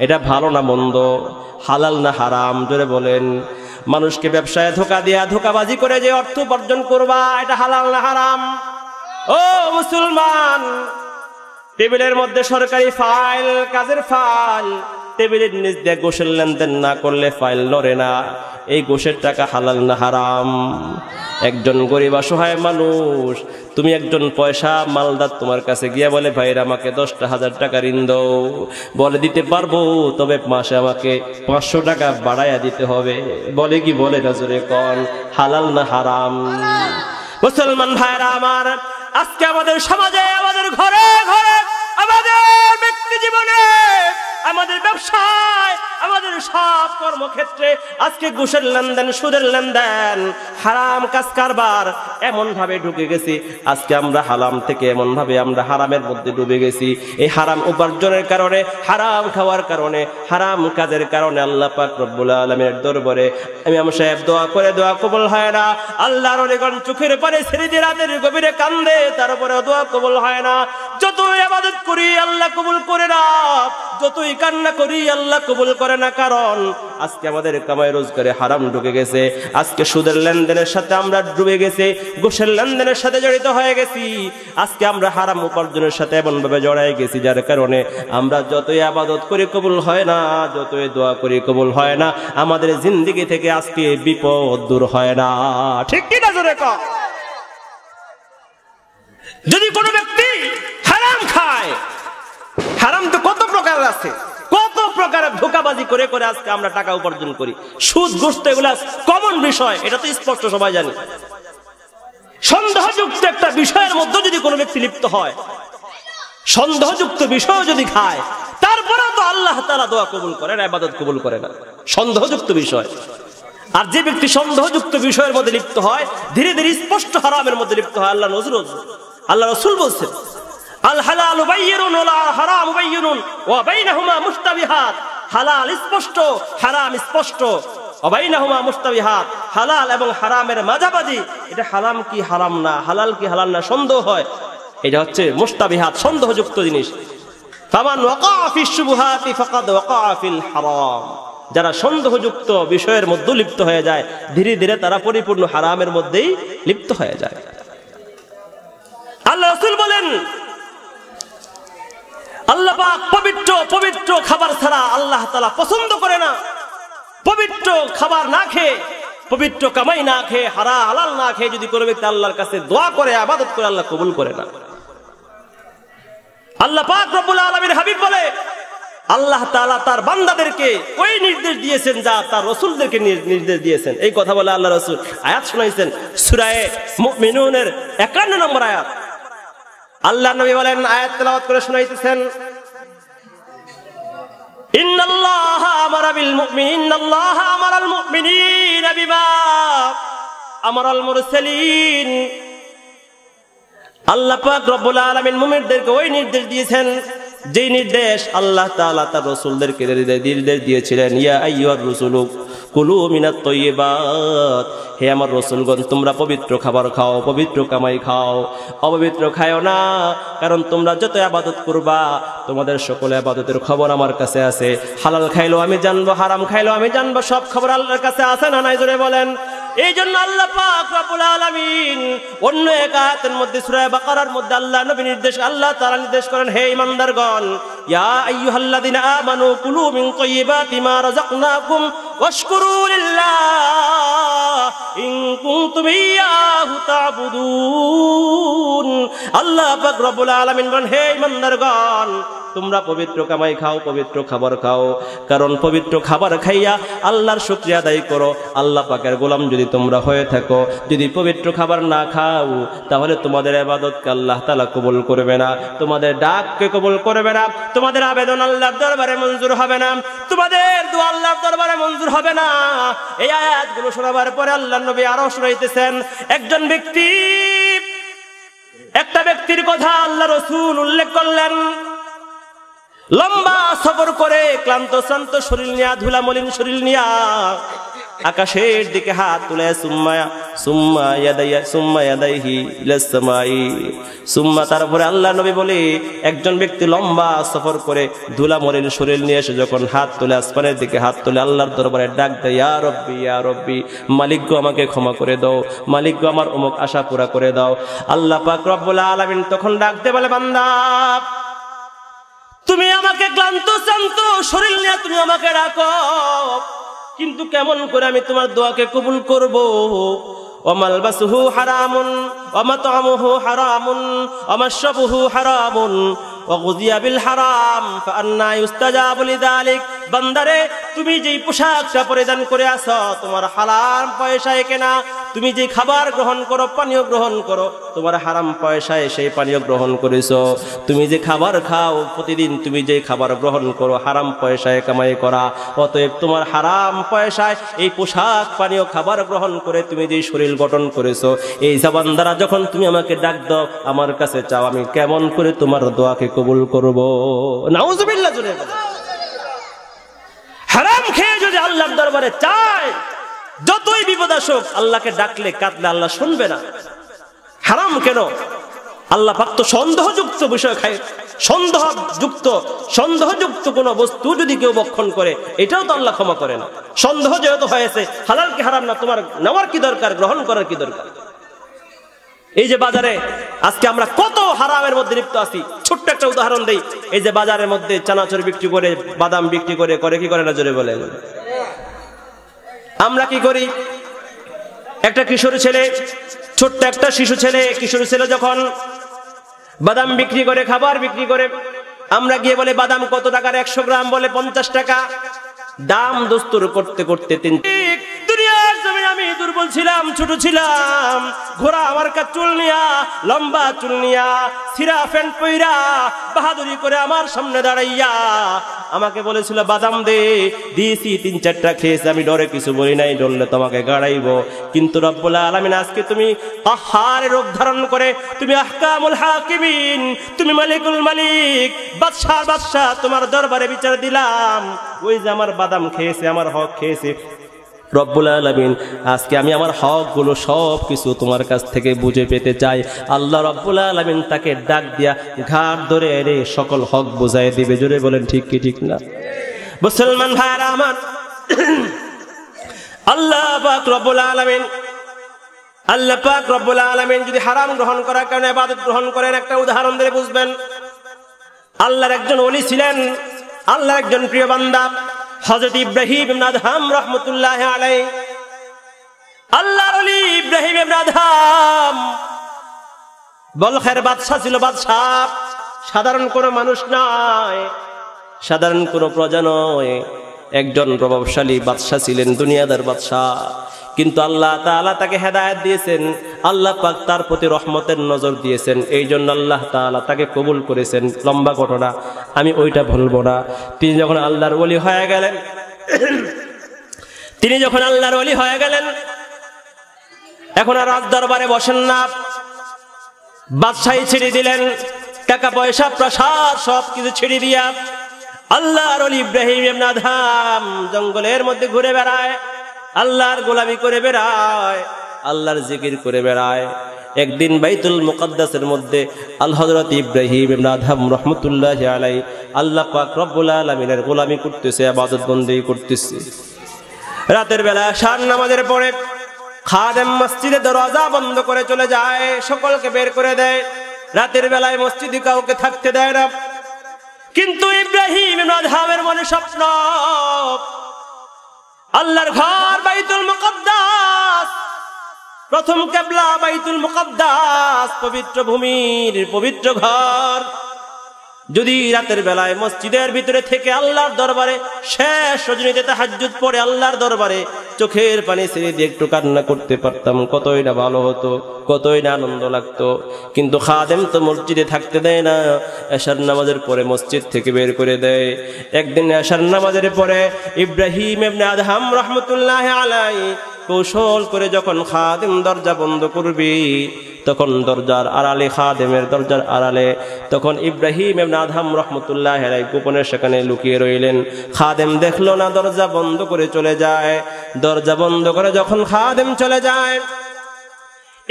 এটা ভালো না মন্দ? হালাল না হারাম? জোরে বলেন। মানুষকে ব্যবসায় ধোকা দিয়া ধোকাবাজি করে যে অর্থ উপার্জন করবা, এটা হালাল না হারাম? ও মুসলমান, টেবিলের মধ্যে সরকারি ফাইল, কাজের ফাইল, টেবিলের নিচ দিয়ে ঘুষের লেনদেন না করলে ফাইল নড়ে না। এই ঘুষের টাকা হালাল না হারাম? একজন গরিব অসহায় মানুষ, তুমি একজন পয়সা মালদার তোমার কাছে গিয়া বলে, ভাইরা আমাকে 10,000 টাকা ঋণ দাও, বলে দিতে পারবো, তবে মাসে আমাকে 500 টাকা বাড়াইয়া দিতে হবে। বলে কি বলে না? জোরে কোন। হালাল না হারাম? মুসলমান ভাইরা আমার, আজকে আমাদের সমাজে, আমাদের ঘরে ঘরে, আমাদের ব্যক্তি জীবনে, আমাদের ব্যবসায়, আমাদের সব কর্মক্ষেত্রে আজকে ঘুষের লেনদেন, সুদের লেনদেন, হারাম কাজ কারবার এমন ভাবে ঢুকে গেছি। আজকে আমরা হারাম থেকে এমন ভাবে আমরা হারামের মধ্যে ডুবে গেছি। এই হারাম উপার্জনের কারণে, হারাম খাওয়ার কারণে, হারাম কাজের কারণে আল্লাহ পাক রব্বুল আলামিনের দরবারে ইমাম সাহেব দোয়া করে, দোয়া কবুল হয় না। আল্লাহর ওলিগণ চোখের পানি ছেড়ে দিয়ে রাতের গভীরে কান্দে, তারপরে দোয়া কবুল হয় না। যতই ইবাদত করি আল্লাহ কবুল করে না, যতই কান্না করি আল্লাহ কবুল করে না। কারণ আজকে আমাদের কামাই রোজগারে হারাম ঢুকে গেছে। আজকে সুদের লেনদেনের সাথে আমরা ডুবে গেছি, ঘুষের লেনদেনের সাথে জড়িত হয়ে গেছি। আজকে আমরা হারাম উপার্জনের সাথে এমন ভাবে জড়াই গেছি, যার কারণে আমরা যতই ইবাদত করি কবুল হয় না, যতই দোয়া করি কবুল হয় না। আমাদের জিন্দেগি থেকে আজকে বিপদ দূর হয় না। ঠিক কি না? জোরে কও। যদি কোনো ব্যক্তি হারাম খায়, হারাম তো কত প্রকার আছে, কত প্রকারের ধোঁকাবাজি করে করে আজকে আমরা টাকা উপার্জন করি। সুদ, ঘুষ তো এগুলা কমন বিষয়, এটা তো স্পষ্ট সবাই জানে। সন্দেহযুক্ত একটা বিষয়ের মধ্যে যদি কোনো ব্যক্তি লিপ্ত হয়, সন্দেহযুক্ত বিষয় যদি খায়, তারপরে তো আল্লাহ তাআলা দোয়া কবুল করেন, ইবাদত কবুল করে না। সন্দেহযুক্ত বিষয়। আর যে ব্যক্তি সন্দেহযুক্ত বিষয়ের মধ্যে লিপ্ত হয়, ধীরে ধীরে স্পষ্ট হারামের মধ্যে লিপ্ত হয়, আল্লাহ রাসূল বলছেন আল হালালু বাইয়িনুন ওয়া হারামু বাইয়িনুন ওয়া বাইনাহুমা মুশতাবিহাত। হালাল স্পষ্ট, হারাম স্পষ্ট। ওয়া বাইনাহুমা মুশতাবিহাত, হালাল এবং হারামের মাঝামাঝি, এটা হারাম কি হারাম না, হালাল কি হালাল না সন্দেহ হয়, এটা হচ্ছে মুশতাবিহাত, সন্দেহযুক্ত জিনিস। ফামান ওয়াকা ফিশ শুবহাতি ফাকাদ ওয়াকা ফিল হারাম। যারা সন্দেহযুক্ত বিষয়ের মধ্যে লিপ্ত হয়ে যায়, ধীরে ধীরে তারা পরিপূর্ণ হারামের মধ্যেই লিপ্ত হয়ে যায়। আল্লাহ রাসূল বলেন আল্লাহ পাক পবিত্র পবিত্র খাবার ছাড়া আল্লাহ তাআলা পছন্দ করে না। পবিত্র খাবার না খেয়ে, পবিত্র কামাই না খেয়ে, হালাল না খেয়ে যদি কোনো ব্যক্তি আল্লাহর কাছে দোয়া করে, ইবাদত করে, আল্লাহ কবুল করে না। আল্লাহ পাক রব্বুল আলামিন হাবিব বলে আল্লাহ তাআলা তার বান্দাদেরকে ওই নির্দেশ দিয়েছেন যা তার রাসূলদেরকে নির্দেশ দিয়েছেন। এই কথা বলে আল্লাহ রাসূল আয়াত শোনাইছেন সূরা মুমিনুনের 51 নম্বর আয়াত। আল্লাহ নবী বলেন, আয়াত তেলাওয়াত করে শোনাইতেছেন, ইন্নাল্লাহা আমারা বিল মুমিনিন, ইন্নাল্লাহা আমারাল মুমিনিনা বিমা আমারাল মুরসালিন। আল্লাহ পাক রব্বুল আলামিন মুমিনদেরকে ওই নির্দেশ দিয়েছেন যে নির্দেশ আল্লাহ তাআলা তার রাসূলদেরকে নির্দেশ দিয়েছিলেন, ইয়া আইয়ুহার রাসূলু কুলু মিনাত তাইয়্যিবাত। হে আমার রাসূলগণ, তোমরা পবিত্র খাবার খাও, পবিত্র কামাই খাও, অপবিত্র খাও না। কারণ তোমরা যত ইবাদত করবা, তোমাদের সকল ইবাদতের খবর আমার কাছে আছে। হালাল খাইলেও আমি জানবো, হারাম খাইলেও আমি জানবো, সব খবর আল্লাহর কাছে আছে না নাই জোরে বলেন। এই জন্য আল্লাহ পাক রব্বুল আলামিন অন্য এক আয়াতের মধ্যে সূরা বাকারার মধ্যে আল্লাহ নবী আল্লাহ তাআলা নির্দেশ করেন, হে ঈমানদারগণ, ইয়া আইয়ুহাল্লাযিনা আমানু কুলু মিন তাইয়্যিবাতি মা রাযাকনাকুম ওয়াশকুরু লিল্লাহ ইন কুনতুম ইয়্যাহু তা'বুদুন। আল্লাহ পাক রব্বুল আলামিন বলেন, হে ঈমানদারগণ, তোমরা পবিত্র কামাই খাও, পবিত্র খাবার খাও। কারণ পবিত্র খাবার খাইয়া আল্লাহর শুকরিয়া আদায় করো। আল্লাহ পাকের গোলাম যদি তোমরা হয়ে থাকো, যদি পবিত্র খাবার না খাও, তাহলে তোমাদের ইবাদতকে আল্লাহ তাআলা কবুল করবে না, তোমাদের ডাককে কবুল করবে না, তোমাদের আবেদন আল্লাহর দরবারে মঞ্জুর হবে না, তোমাদের দোয়া আল্লাহর দরবারে মঞ্জুর হবে না। এই আয়াতগুলো শোনাবার পরে আল্লাহর নবী আরো শোনাইতেছেন, একটা ব্যক্তির কথা আল্লাহ রাসূল উল্লেখ করলেন। লম্বা সফর করে ক্লান্ত শ্রান্ত শরীর নিয়া, ধুলা মলিন শরীর নিয়া আকাশের দিকে হাত তুলে তারপরে আল্লাহ নবী বলে, একজন ব্যক্তি লম্বা সফর করে ধুলা মলিন শরীর নিয়ে এসে যখন হাত তুলে, আসমানের দিকে হাত তুলে আল্লাহর দরবারে ডাক দেয়, ইয়া রব্বি ইয়া রব্বি, মালিক গো আমাকে ক্ষমা করে দাও, মালিক গো আমার অমুক আশা পুরা করে দাও। আল্লাহ পাক রব্বুল আলামিন তখন ডাকতে বলে, বান্দা, তুমি আমাকে ক্লান্ত শ্রান্ত শরীর নিয়ে তুমি আমাকে রাখো, কিন্তু কেমন করে আমি তোমার দোয়াকে কবুল করব? ওয়ামালবাসুহু হারামুন ওয়া মাতআমুহু হারামুন ওয়া মাশরাবুহু হারামুন ওয়া গুযিয়া বিল হারাম ফাআন্না ইউস্তাজাবু লিযালিক। বান্দারে, তুমি যেই পোশাকটা পরিধান করে আছো, তোমার হারাম পয়সায় কেনা। তুমি যে খাবার গ্রহণ করো, পানীয় গ্রহণ করো, তোমার হারাম পয়সায় সেই পানীয় গ্রহণ করেছো। তুমি যে খাবার খাও প্রতিদিন, তুমি যে খাবার গ্রহণ করো, হারাম পয়সায় কামাই করা। অতএব তোমার হারাম পয়সায় এই পোশাক পানীয় খাবার গ্রহণ করে তুমি যে শরীর গঠন করেছো, এই জবান দ্বারা যখন তুমি আমাকে ডাক দাও, আমার কাছে চাও, আমি কেমন করে তোমার দোয়াকে কবুল করব? নাউজুবিল্লাহ। জোরে হারাম খেয়ে যদি আল্লাহর দরবারে চায়, যতই বিপদ আসুক, আল্লাহকে ডাকলে কাঁদলে আল্লাহ শুনবে না। হারাম কেন? আল্লাহ পাক তো সন্দেহযুক্ত বিষয় খায়, সন্দেহযুক্ত কোন বস্তু যদি কেউ ভক্ষণ করে, এটাও তো আল্লাহ ক্ষমা করে না। সন্দেহ যেহেতু হয়েছে, হালাল কি হারাম না, তোমার নেওয়ার কি দরকার, গ্রহণ করার কি দরকার? এই যে বাজারে আজকে আমরা কত হারামের মধ্যে লিপ্ত আছি। ছোট্ট একটা উদাহরণ দেই, এই যে বাজারের মধ্যে চানাচুর বিক্রি করে, বাদাম বিক্রি করে কি করে না, জোরে বলেন। আমরা কি করি? একটা কিশোর ছেলে, ছোট্ট একটা কিশোর ছেলে যখন বাদাম বিক্রি করে, খাবার বিক্রি করে, আমরা গিয়ে বলে, বাদাম কত টাকার? 100 গ্রাম বলে 50 টাকা। দাম দস্তুর করতে করতে দুনিয়ার জমিনে আমি দুর্বল ছিলাম, ছোট ছিলাম, ঘোড়া আমার কাছে চুল নিয়া, লম্বা চুল নিয়া, সিরা প্যান্ট পইরা বাহাদুরি করে আমার সামনে দাঁড়াইয়া আমাকে বলেছিল বাদাম দে, দিয়েছি 3-4টা খেয়েছি, আমি ডরে কিছু বলি নাই, ডরলে তোমাকে গাড়াইবো। কিন্তু রব্বুল আলামিন আজকে তুমি কাহারের রূপ ধারণ করে তুমি আহকামুল হাকিমিন, তুমি মালিকুল মালিক, বাদশাহ বাদশাহ, তোমার দরবারে বিচার দিলাম। ওই যে আমার বাদাম খেয়েছে, আমার হক খেয়েছে, রব্বুল আলামিন আজকে আমি আমার হক গুলো সব কিছু তোমার কাছ থেকে বুঝে পেতে চাই। আল্লাহ রব্বুল আলামিন তাকে ডাক দিয়া ঘাট ধরে এনে সকল হক বুঝাই দিবে। জোরে বলেন ঠিক কি ঠিক না? মুসলমান ভাইরা আমার, আল্লাহ পাক রব্বুল আলামিন যদি হারাম গ্রহণ করার কারণে ইবাদত গ্রহণ করেন, একটা উদাহরণ দিয়ে বুঝবেন। আল্লাহর একজন ওলি ছিলেন, আল্লাহর একজন প্রিয় বান্দা হযরত ইব্রাহিম ইবনে আদহাম রাহমাতুল্লাহি আলাইহি। আল্লাহর ওলি ইব্রাহিম ইবনে আদহাম বলখের বাদশা ছিল, বাদশা, সাধারণ কোনো মানুষ নয়, সাধারণ কোনো প্রজা নয়, একজন প্রভাবশালী বাদশা ছিলেন, দুনিয়াদার বাদশা। কিন্তু আল্লাহ তাআলা তাকে হেদায়েত দিয়েছেন, আল্লাহ পাক তার প্রতি রহমতের নজর দিয়েছেন, এই জন্য আল্লাহ তাআলা তাকে কবুল করেছেন। লম্বা ঘটনা, আমি ওইটা বলবো না। তিনি যখন আল্লাহর ওলি হয়ে গেলেন, এখন আর রাজ দরবারে বসেন না, বাদশাহী ছেড়ে দিলেন, টাকা পয়সা প্রাসাদ সব কিছু ছেড়ে দিয়া আল্লাহর ওলি ইব্রাহিম ইবনে আদহাম জঙ্গলের মধ্যে ঘুরে বেড়ায়, আল্লাহর গোলামি করে বেড়ায়, আল্লাহর জিকির করে বেড়ায়। একদিন বাইতুল মুকদ্দাসের মধ্যে হযরত ইব্রাহিম ইবনে আদহাম রাহমাতুল্লাহি আলাইহি আল্লাহ পাক রব্বুল আলামিনের গোলামি করতেছে, ইবাদত বন্দেগী করতেছে। রাতের বেলা শান নামাজের পরে খাদেম মসজিদে দরজা বন্ধ করে চলে যায়, সকলকে বের করে দেয়। রাতের বেলায় মসজিদে কাউকে থাকতে দেয় না। কিন্তু ইব্রাহিম ইবনে আদহামের মনে স্বপ্ন, আল্লাহর ঘর বাইতুল মুকদ্দাস, প্রথম কিবলা বাইতুল মুকদ্দাস, পবিত্র ভূমির পবিত্র ঘর। যদি রাতের বেলায় মসজিদের ভিতরে থেকে আল্লাহর দরবারে শেষ রজনীতে তাহাজ্জুদ পড়ে আল্লাহর দরবারে চোখের পানি ছেড়ে দিয়ে একটু কান্না করতে পারতাম, কতই না ভালো হতো, কতই না আনন্দ লাগতো। কিন্তু খাদেম তো মসজিদে থাকতে দেয় না, এশার নামাজের পরে মসজিদ থেকে বের করে দেয়। একদিন এশার নামাজের পরে ইব্রাহিম ইবনে আদহাম রাহমাতুল্লাহি আলাইহি কৌশল করে যখন খাদেম দরজা বন্ধ করবে, তখন দরজার আড়ালে, খাদেমের দরজার আড়ালে, তখন ইব্রাহিম ইবনে আদহাম রাহমাতুল্লাহি আলাইহি গোপনে সেখানে লুকিয়ে রইলেন। খাদেম দেখলো না, দরজা বন্ধ করে চলে যায়। দরজা বন্ধ করে যখন খাদেম চলে যায়,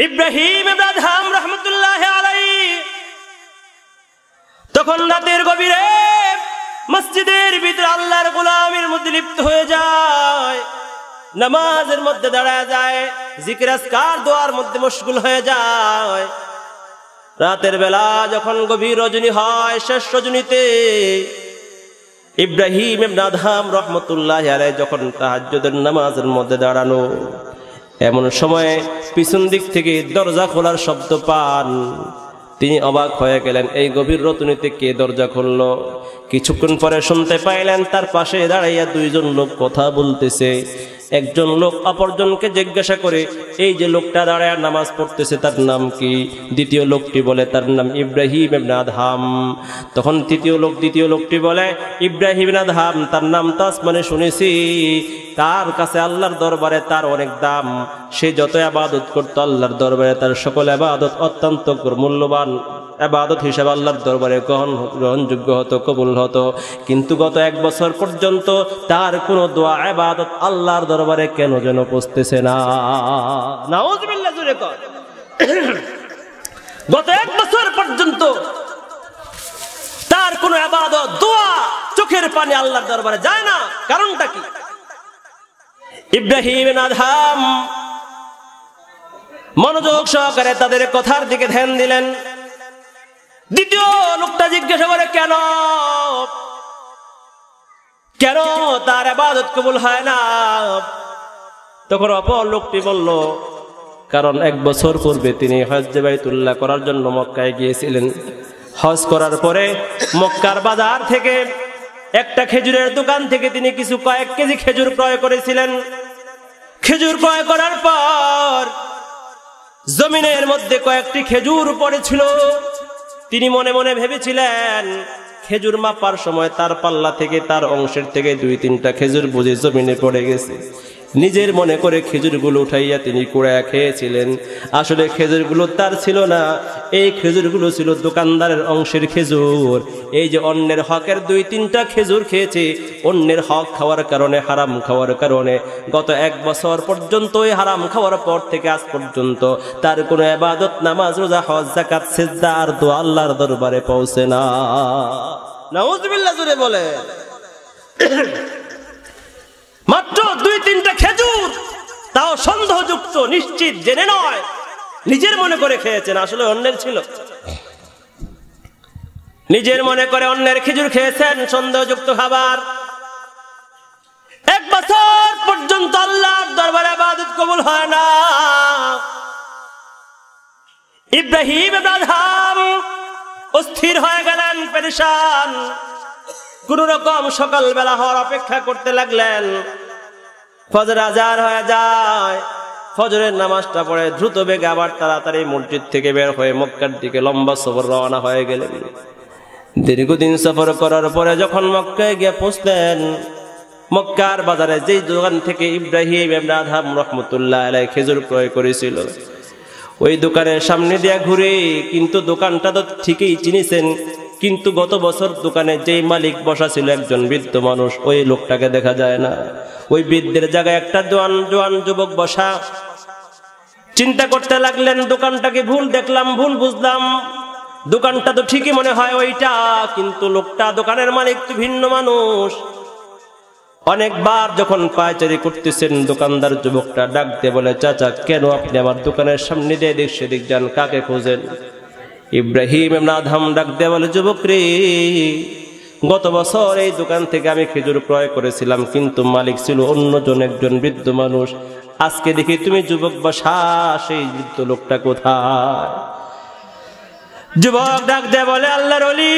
ইব্রাহিম ইবনে আদহাম রাহমাতুল্লাহি আলাইহি তখন রাতের গভীরে মসজিদের ভিতরে আল্লাহর গোলামির মধ্যে লিপ্ত হয়ে যায়, নামাজের মধ্যে দাঁড়ায় যায়, জিকির আজকার দোয়ার মধ্যে মশগুল হয়ে যায়। রাতের বেলা যখন গভীর রজনী হয়, শেষ রজনীতে ইব্রাহিম ইবনে আদহাম রাহমাতুল্লাহি আলাইহি যখন তাহাজ্জুদের নামাজের মধ্যে দাঁড়ানো, এমন সময়ে পিছন দিক থেকে দরজা খোলার শব্দ পান। তিনি অবাক হয়ে গেলেন, এই গভীর রজনীতে কে দরজা খুললো? কিছুক্ষণ পরে শুনতে পাইলেন তার পাশে দাঁড়াইয়া দুইজন লোক কথা বলতেছে। একজন লোক অপরজনকে জিজ্ঞাসা করে, এই যে লোকটা দাঁড়ায় নামাজ পড়তেছে তার নাম কি? দ্বিতীয় লোকটি বলে তার নাম ইব্রাহিম ইবনে আদহাম। তখন দ্বিতীয় লোকটি বলে, ইব্রাহিম ইবনে আদহাম, তার নাম তো আসমানে শুনেছি, তার কাছে আল্লাহর দরবারে তার অনেক দাম, সে যত ইবাদত করতো আল্লাহর দরবারে তার সকল ইবাদত অত্যন্ত মূল্যবান ইবাদত হিসেবে আল্লাহর দরবারে গ্রহণযোগ্য হতো, কবুল হতো। কিন্তু গত 1 বছর পর্যন্ত তার কোনো দোয়া ইবাদত আল্লাহর দরবারে কেন যেন পৌঁছতেছে না। নাউযুবিল্লাহ, জোরে কর। গত 1 বছর পর্যন্ত তার কোনো ইবাদত, দোয়া, চোখের পানি আল্লাহর দরবারে যায় না। কারণটা কি? ইব্রাহিম ইবনে আদহাম মনোযোগ সহকারে তাদের কথার দিকে ধ্যান দিলেন। দ্বিতীয় লোকটা জিজ্ঞাসা করে, কেন তার ইবাদত কবুল হয় না? তখন অপর লোকটি বলল, কারণ 1 বছর পূর্বে তিনি হজ্জে বাইতুল্লাহ করার জন্য মক্কায় গিয়েছিলেন। হজ করার পরে মক্কার বাজার থেকে একটা খেজুরের দোকান থেকে তিনি কয়েক কেজি খেজুর ক্রয় করেছিলেন। খেজুর ক্রয় করার পর জমিনের মধ্যে কয়েকটি খেজুর পড়েছিল। তিনি মনে মনে ভেবেছিলেন খেজুর মাপার সময় তার পাল্লা থেকে, তার অংশের থেকে 2-3টা খেজুর বুঝে জমিনে পড়ে গেছে। নিজের মনে করে খেজুরগুলো উঠাইয়া তিনি কুড়াইয়া খেয়েছিলেন। আসলে খেজুরগুলো তার ছিল না, এই খেজুরগুলো ছিল দোকানদারের অংশের খেজুর। এই যে অন্যের হকের 2-3টা খেজুর খেয়েছে, অন্যের হক খাওয়ার কারণে, হারাম খাওয়ার কারণে গত 1 বছর পর্যন্ত, ওই হারাম খাওয়ার পর থেকে আজ পর্যন্ত তার কোনো ইবাদত, নামাজ, রোজা, হজ, যাকাত, সিজদা আর দোয়া আল্লাহর দরবারে পৌঁছে না। নাউজুবিল্লাহ জোরে বলে। মাত্র 2-3টা খেজুর, তাও সন্দেহযুক্ত, নিশ্চিত জেনে নয়, নিজের মনে করে খেয়েছেন, আসলে অন্যের ছিল। নিজের মনে করে অন্যের খেজুর খেয়েছেন, সন্দেহযুক্ত খাবার। 1 বছর পর্যন্ত আল্লাহর দরবারে ইবাদত কবুল হয় না। ইব্রাহিম ইবনে আদহাম অস্থির হয়ে গেলেন, পেরেশান। কোন রকম সকালবেলা হওয়ার অপেক্ষা করতে লাগলেন। ফজর আজান হয়ে যায়, ফজরের নামাজটা পড়ে দ্রুত বেগে আবার তাড়াতাড়ি মসজিদ থেকে বের হয়ে মক্কার দিকে লম্বা সফর রওনা হয়ে গেলেন। দীর্ঘদিন সফর করার পরে যখন মক্কায় গিয়ে পৌঁছলেন, মক্কার বাজারে যেই দোকান থেকে ইব্রাহিম ইবনে আদহাম রাহমাতুল্লাহ আলাইহি খেজুর ক্রয় করেছিল, ওই দোকানের সামনে দিয়ে ঘুরে, কিন্তু দোকানটা তো ঠিকই চিনেছেন, কিন্তু গত বছর দোকানে যেই মালিক বসা ছিল, একজন বৃদ্ধ মানুষ, ওই লোকটাকে দেখা যায় না। ওই বৃদ্ধের জায়গায় একটা জোয়ান যুবক বসা। চিন্তা করতে লাগলেন, দোকানটাকে ভুল দেখলাম, ভুল বুঝলাম, দোকানটা তো ঠিকই মনে হয় ওইটা, কিন্তু লোকটা, দোকানের মালিক তো ভিন্ন মানুষ। অনেকবার যখন পায়চারি করতেছেন, দোকানদার যুবকটা ডাক দিয়ে বলে, চাচা কেন আপনি আমার দোকানের সামনে দিয়ে এদিক সেদিক যান, কাকে খোঁজেন? ইব্রাহিম ইবনে আদহাম ডাক দিয়ে বলে, যুবক রে, গত বছর এই দোকান থেকে আমি খেজুর ক্রয় করেছিলাম, কিন্তু মালিক ছিল অন্যজন, একজন বৃদ্ধ মানুষ। আজকে দেখি তুমি যুবক বসা, সেই বৃদ্ধ লোকটা কোথায়? যুবক ডাক দিয়ে বলে, আল্লাহর ওলি,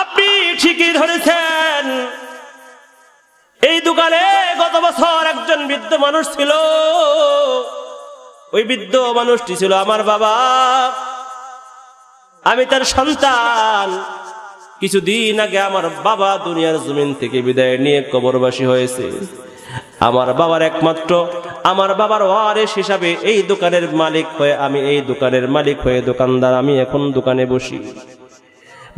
আপনি ঠিকই ধরেছেন, এই দোকানে গত বছর একজন বৃদ্ধ মানুষ ছিল। ওই বৃদ্ধ মানুষটি ছিল আমার বাবা, আমি তার সন্তান। কিছুদিন আগে আমার বাবা দুনিয়ার জমিন থেকে বিদায় নিয়ে কবরবাসী হয়েছে। আমার বাবার একমাত্র, আমার বাবার ওয়ারিস হিসাবে এই দোকানের মালিক হয়ে, আমি এই দোকানের মালিক হয়ে দোকানদার, আমি এখন দোকানে বসি।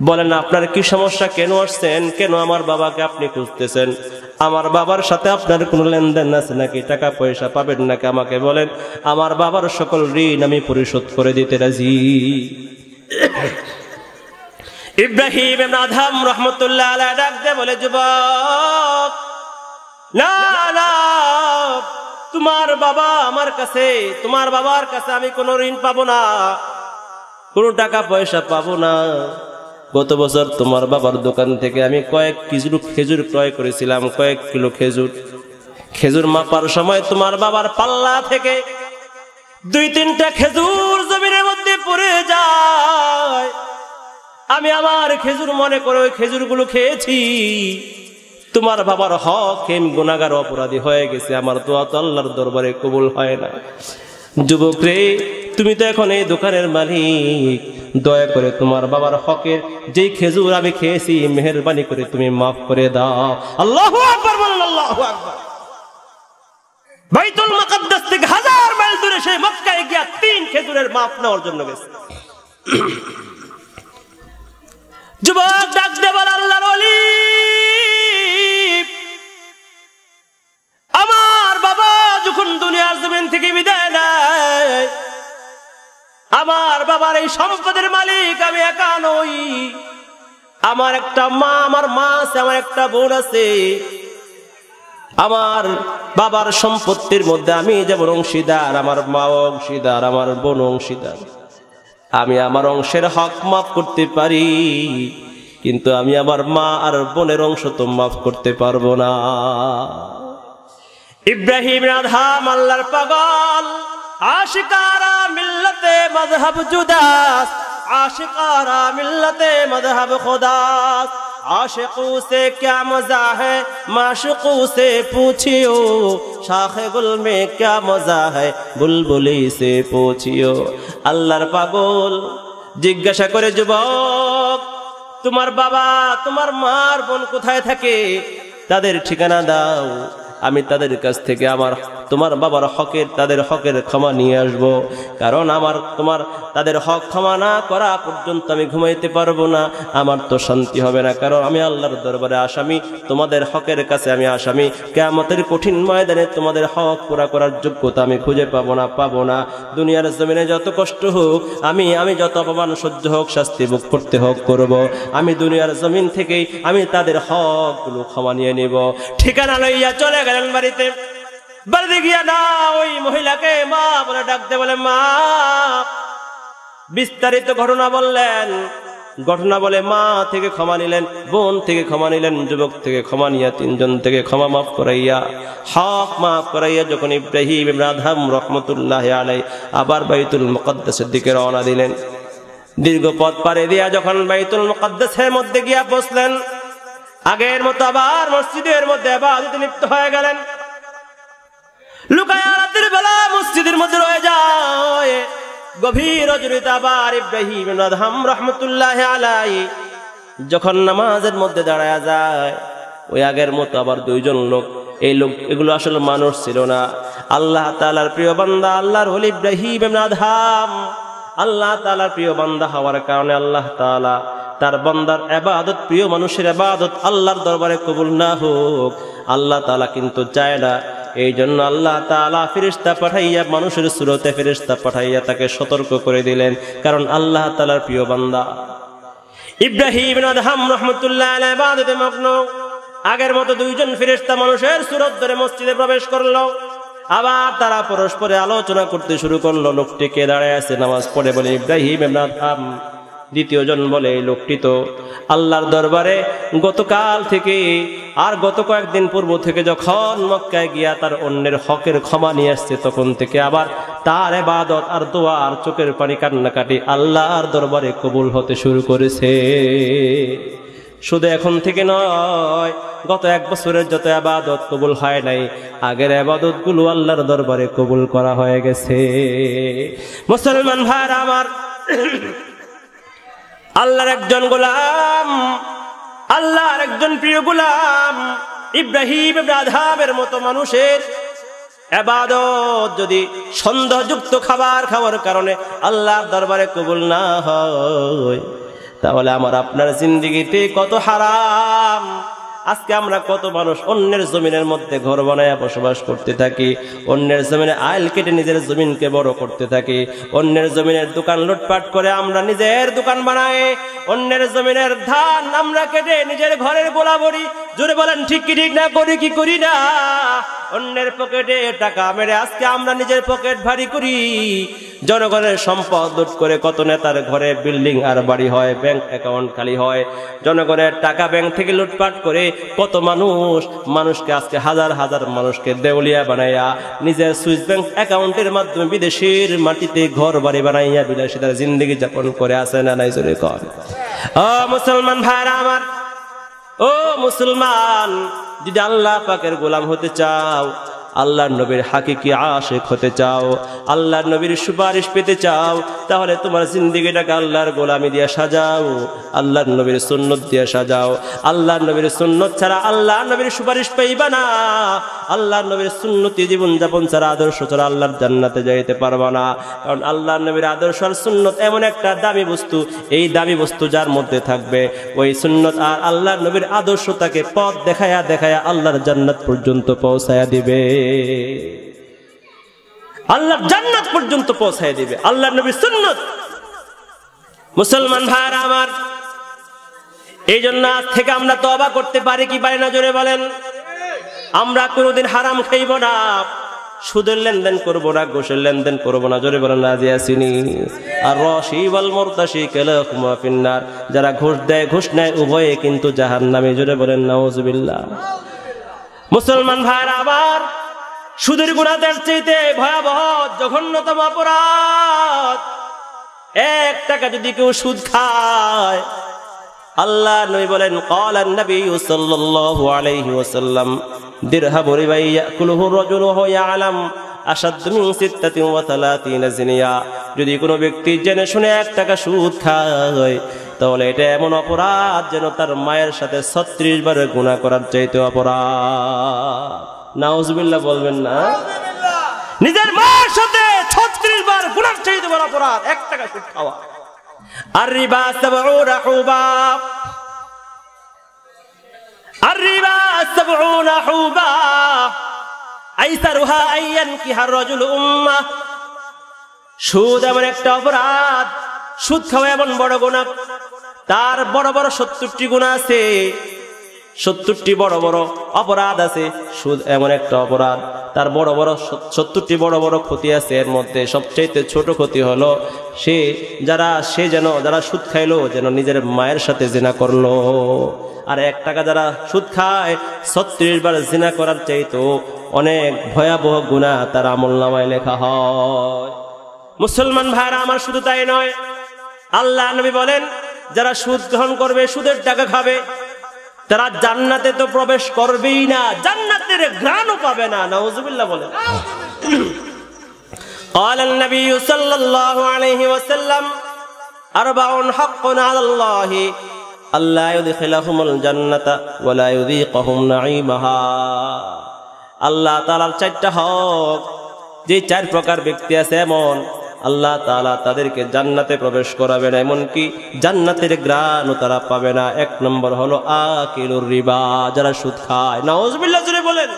বলেন আপনার কি সমস্যা, কেন আসছেন, কেন আমার বাবাকে আপনি খুঁজতেছেন? আমার বাবার সাথে আপনার কোনো লেনদেন আছে নাকি? টাকা পয়সা পাবেন নাকি? আমাকে বলেন, আমার বাবার সকল ঋণ আমি পরিশোধ করে দিতে রাজি। ইব্রাহিম ইবনে আদহাম রাহমাতুল্লাহ আলাইহি ডাক দিয়ে বলে, যুবক, না না, তোমার বাবা আমার কাছে, তোমার বাবার কাছে আমি কোনো ঋণ পাবো না, কোনো টাকা পয়সা পাবো না। গত বছর তোমার বাবার দোকান থেকে আমি কয়েক কিলো খেজুর ক্রয় করেছিলাম, কয়েক কিলো খেজুর। খেজুর মাপার সময় তোমার বাবার পাল্লা থেকে 2-3টা খেজুর জমিনের মধ্যে পড়ে যায়। আমি আমার খেজুর মনে করে ওই খেজুরগুলো খেয়েছি। তোমার বাবার হক, আমি গুনাহগার, অপরাধী হয়ে গেছে, আমার দোয়া তো আল্লাহর দরবারে কবুল হয় না। যুবক রে, তুমি তো এখন এই দোকানের মালিক, দয়া করে তোমার বাবার হকের যেই খেজুর আমি খেয়েছি, মেহেরবানি করে তুমি মাফ করে দাও। আল্লাহু আকবার বলেন, আল্লাহু আকবার। বাইতুল মুকাদ্দাস থেকে 1000 মাইল দূরে সেই মক্কায় গিয়া 3 খেজুরের মাপ নেওয়ার জন্য গেছে। যুবক ডাক দে বলে, আল্লাহর ওলি, আমার বাবা যখন দুনিয়ার জমিন থেকে বিদায় নেয়, আমার বাবার এই সম্পদের মালিক আমি একা নই। আমার একটা মা, আমার মা আছে, আমার একটা বোন আছে। আমার বাবার সম্পত্তির মধ্যে আমি যেমন অংশীদার, আমার মা অংশীদার, আমার বোন অংশীদার। আমি আমার অংশের হক মাফ করতে পারি, কিন্তু আমি আমার মা আর বোনের অংশ তো মাফ করতে পারবো না। ইব্রাহিম ইবনে আদহাম আল্লাহর পাগল, আশিকারা মিল্লতে মযহাব জুদাস, আশিকারা মিল্লতে মযহাব খুদাস। आशिकों से क्या मजा है माशुकों से पूछियो शाखे गुल में क्या मजा है बुलबुली से पूछियो আল্লাহর পাগল জিজ্ঞাসা করে যুবক তোমার বাবা তোমার মার বোন কোথায় থাকে তাদের ঠিকানা দাও আমি তাদের কাছ থেকে আমার তোমার বাবার হকের তাদের হকের ক্ষমা নিয়ে আসব কারণ আমার তোমার তাদের হক ক্ষমা না করা পর্যন্ত আমি ঘুমাইতে পারবো না আমার তো শান্তি হবে না কারণ আমি আল্লাহর দরবারে আসামি তোমাদের হকের কাছে আমি আসামি কিয়ামতের কঠিন ময়দানে তোমাদের হক পুরা করার যোগ্যতা আমি খুঁজে পাবো না দুনিয়ার জমিনে যত কষ্ট হোক আমি যত অপমান সহ্য হোক শাস্তি ভোগ করতে হোক করব আমি দুনিয়ার জমিন থেকেই আমি তাদের হকগুলো ক্ষমা নিয়ে নিব ঠিকানা লইয়া চলে গেলেন বাড়িতে গিয়া না ওই মহিলাকে মা বলে ডাকতে বলে মা বিস্তারিত ঘটনা বললেন ঘটনা বলে মা থেকে ক্ষমা নিলেন বোন থেকে ক্ষমা নিলেন যুবক থেকে ক্ষমা নিয়ে তিনজন থেকে ক্ষমা মাফ করাইয়া হক মাফ করাইয়া যখন ইব্রাহিম ইবনে আদহাম রহমতুল্লাহ আলাইহি আবার বাইতুল মুকদ্দাসের দিকে রওনা দিলেন দীর্ঘ পথ পাড়ি দিয়া যখন বাইতুল মুকদ্দাসের মধ্যে গিয়া বসলেন আগের মতো আবার মসজিদের মধ্যে ইবাদতে লিপ্ত হয়ে গেলেন লুকায়া রাতের বেলা মসজিদের মধ্যে রয়ে যায় গভীর রজনীতে আবার ইব্রাহিম ইবনে আদহাম রাহমাতুল্লাহ আলাইহি যখন নামাজের মধ্যে দাঁড়ায়া যায় ওই আগের মতো আবার দুইজন লোক এই লোক এগুলো আসলে মানুষ ছিল না আল্লাহ তাআলার প্রিয় বান্দা আল্লাহর ওলি ইব্রাহিম ইবনে আদহাম আল্লাহ তাআলার প্রিয় বান্দা হওয়ার কারণে আল্লাহ তাআলা তার বান্দার ইবাদত প্রিয় মানুষের ইবাদত আল্লাহর দরবারে কবুল না হোক আল্লাহ তাআলা কিন্তু চায় না এই জন্য আল্লাহ তাআলা ফেরেশতা পাঠাইয়া মানুষের সুরতে ফেরেশতা পাঠাইয়া তাকে সতর্ক করে দিলেন কারণ আল্লাহ তাআলার প্রিয় বান্দা ইব্রাহিম ইবনে আদহাম রাহমাতুল্লাহ আলাইহি ইবাদতে মগ্ন আগের মতো দুইজন ফেরেশতা মানুষের সুরত ধরে মসজিদে প্রবেশ করলো আবার তারা পরস্পরে আলোচনা করতে শুরু করলো লোকটি কে দাঁড়ায় আছে নামাজ পড়ে বলে ইব্রাহিম ইবনে আদহাম দ্বিতীয় জন বলে এই লোকটি তো আল্লাহর দরবারে গতকাল থেকে আর গত কয়েকদিন পূর্ব থেকে যখন মক্কায় গিয়া তার অন্যের হকের ক্ষমা নিয়ে আসছে তখন থেকে আবার তার ইবাদত আর দোয়া আর চোখের পানি কান্নাকাটি আল্লাহর দরবারে কবুল হতে শুরু করেছে শুধু এখন থেকে নয় গত এক বছরের যত ইবাদত কবুল হয় নাই আগের ইবাদতগুলো আল্লাহর দরবারে কবুল করা হয়ে গেছে মুসলমান ভাইরা আমার আল্লাহর একজন গোলাম আল্লাহর একজন প্রিয় গোলাম ইব্রাহিম ইবনে আদহামের মতো মানুষের ইবাদত যদি সন্দেহযুক্ত খাবার খাওয়ার কারণে আল্লাহর দরবারে কবুল না হয় তাহলে আমার আপনার জিন্দেগিতে কত হারাম আজকে আমরা কত মানুষ অন্যের জমিনের মধ্যে ঘর বানায়া বসবাস করতে থাকি অন্যের জমিনে আইল কেটে নিজের জমিনকে বড় করতে থাকি অন্যের জমিনের দোকান লুটপাট করে আমরা নিজের দোকান বানাই অন্যের জমিনের ধান আমরা কেটে নিজের ঘরের গোলা ভরি জোরে বলেন ঠিক কি ঠিক না করি কি করি না অন্যের পকেটে টাকা মেরে আজকে আমরা নিজের পকেট ভারী করি জনগণের সম্পদ লুট করে কত নেতার ঘরে বিল্ডিং আর বাড়ি হয় ব্যাংক অ্যাকাউন্ট খালি হয় জনগণের টাকা ব্যাংক থেকে লুটপাট করে কত মানুষকে আজকে হাজার হাজার মানুষকে দেউলিয়া বানাইয়া নিজের সুইস ব্যাংক অ্যাকাউন্টের মাধ্যমে বিদেশের মাটিতে ঘর বাড়ি বানাইয়া বিলাসী তার জিন্দগি যাপন করে আসে না নাই জোরে কর ও মুসলমান ভাইরা আমার ও মুসলমান যদি আল্লাহ পাকের গোলাম হতে চাও আল্লাহর নবীর হাকিকি আশিক হতে চাও আল্লাহর নবীর সুপারিশ পেতে চাও তাহলে তোমার জিন্দেগিটাকে আল্লাহর গোলামি দিয়ে সাজাও আল্লাহর নবীর সুন্নত দিয়ে সাজাও আল্লাহর নবীর সুন্নত ছাড়া আল্লাহর নবীর সুপারিশ পাইবা না আল্লাহর নবীর সুন্নতি জীবন যাপন ছাড়া আদর্শ ছাড়া আল্লাহর জান্নাতে যাইতে পারবা না কারণ আল্লাহর নবীর আদর্শ আর সুন্নত এমন একটা দামি বস্তু এই দামি বস্তু যার মধ্যে থাকবে ওই সুন্নত আর আল্লাহর নবীর আদর্শ তাকে পথ দেখায়া দেখায়া আল্লাহর জান্নাত পর্যন্ত পৌঁছায়া দিবে আল্লাহর জান্নাত পর্যন্ত পৌঁছায় দিবে আল্লাহর নবীর সুন্নাত মুসলমান ভাইরা আমার এই জন্য আজ থেকে আমরা তওবা করতে পারি কি পারি না জোরে বলেন আমরা কোনোদিন হারাম খাইব না সুদের লেনদেন করবো না ঘুষের লেনদেন করবো না জোরে বলেন রাজি আসিনি আর রশি ওয়াল মুরতাশি কালাহুমা ফিন্নার যারা ঘুষ দেয় ঘুষ নেয় উভয়ে কিন্তু জাহান্নামে জোরে বলেন নাউজুবিল্লাহ মুসলমান ভাইরা আবার সুদের গুনাহের চাইতে ভয়াবহ জঘন্যতম অপরাধ 1 টাকা যদি কেউ সুদ খায় আল্লাহ নবী বলেন ক্বালান নবী সাল্লাল্লাহু আলাইহি ওয়াসাল্লাম দিরহামু রিবা ইয়াকুলুহু রাজুলু ওয়া ইয়ালাম আশাদ্দু মিন 36 জিনিয়া। যদি কোনো ব্যক্তি জেনে শুনে 1 টাকা সুদ খায় তাহলে এটা এমন অপরাধ যেন তার মায়ের সাথে 36 বার গুনাহ করার চাইতে অপরাধ। নাউজুবিল্লাহ বলবেন না? নিজের মায়ের সাথে 36 বার গুনার চাইতে বড় অপরাধ 1 টাকা সুদ খাওয়া। আর রিবা 70 হুবা, আর রিবা 70 হুবা আইসারুহা আইয়ান কিহার রাজুল উম্মাহ। সুদ এমন একটা অপরাধ, সুদ খাওয়া এমন বড় গুনাহ, তার বড় বড় 70টি গুনাহ আছে, 70টি বড় বড় অপরাধ আছে। সুদ এমন একটা অপরাধ, তার বড় বড় 70টি বড় বড় ক্ষতি আছে। এর মধ্যে সবচেয়ে ছোট ক্ষতি হলো যারা সুদ খাইলো যেন নিজের মায়ের সাথে জিনা করলো। আর 1 টাকা যারা সুদ খায় 36 বার জিনা করার চাইতো অনেক ভয়াবহ গুনাহ তার আমলনামায় লেখা হয়। মুসলমান ভাইরা আমার, শুধু তাই নয়, আল্লাহ নবী বলেন যারা সুদ গ্রহণ করবে, সুদের টাকা খাবে, তারা জান্নাতে তো প্রবেশ করবেই না, জান্নাতের ঘ্রাণও পাবে না। নাউজুবিল্লাহ বলেন। قال النبي صلى الله عليه وسلم 4 حق على الله আল্লাহ ইউদখিলহুমুল জান্নাতা ওয়া লা ইউযীকুহুম নাঈমাহা। আল্লাহ তাআলার 4টা হক, যে 4 প্রকার ব্যক্তি আছে এমন, আল্লাহ তাআলা তাদেরকে জান্নাতে প্রবেশ করাবে না, এমনকি জান্নাতের ঘ্রাণও তারা পাবে না। 1 নম্বর হলো আকিলুর রিবা, যারা সুদ খায়। নাউজুবিল্লাহ জোরে বলেন।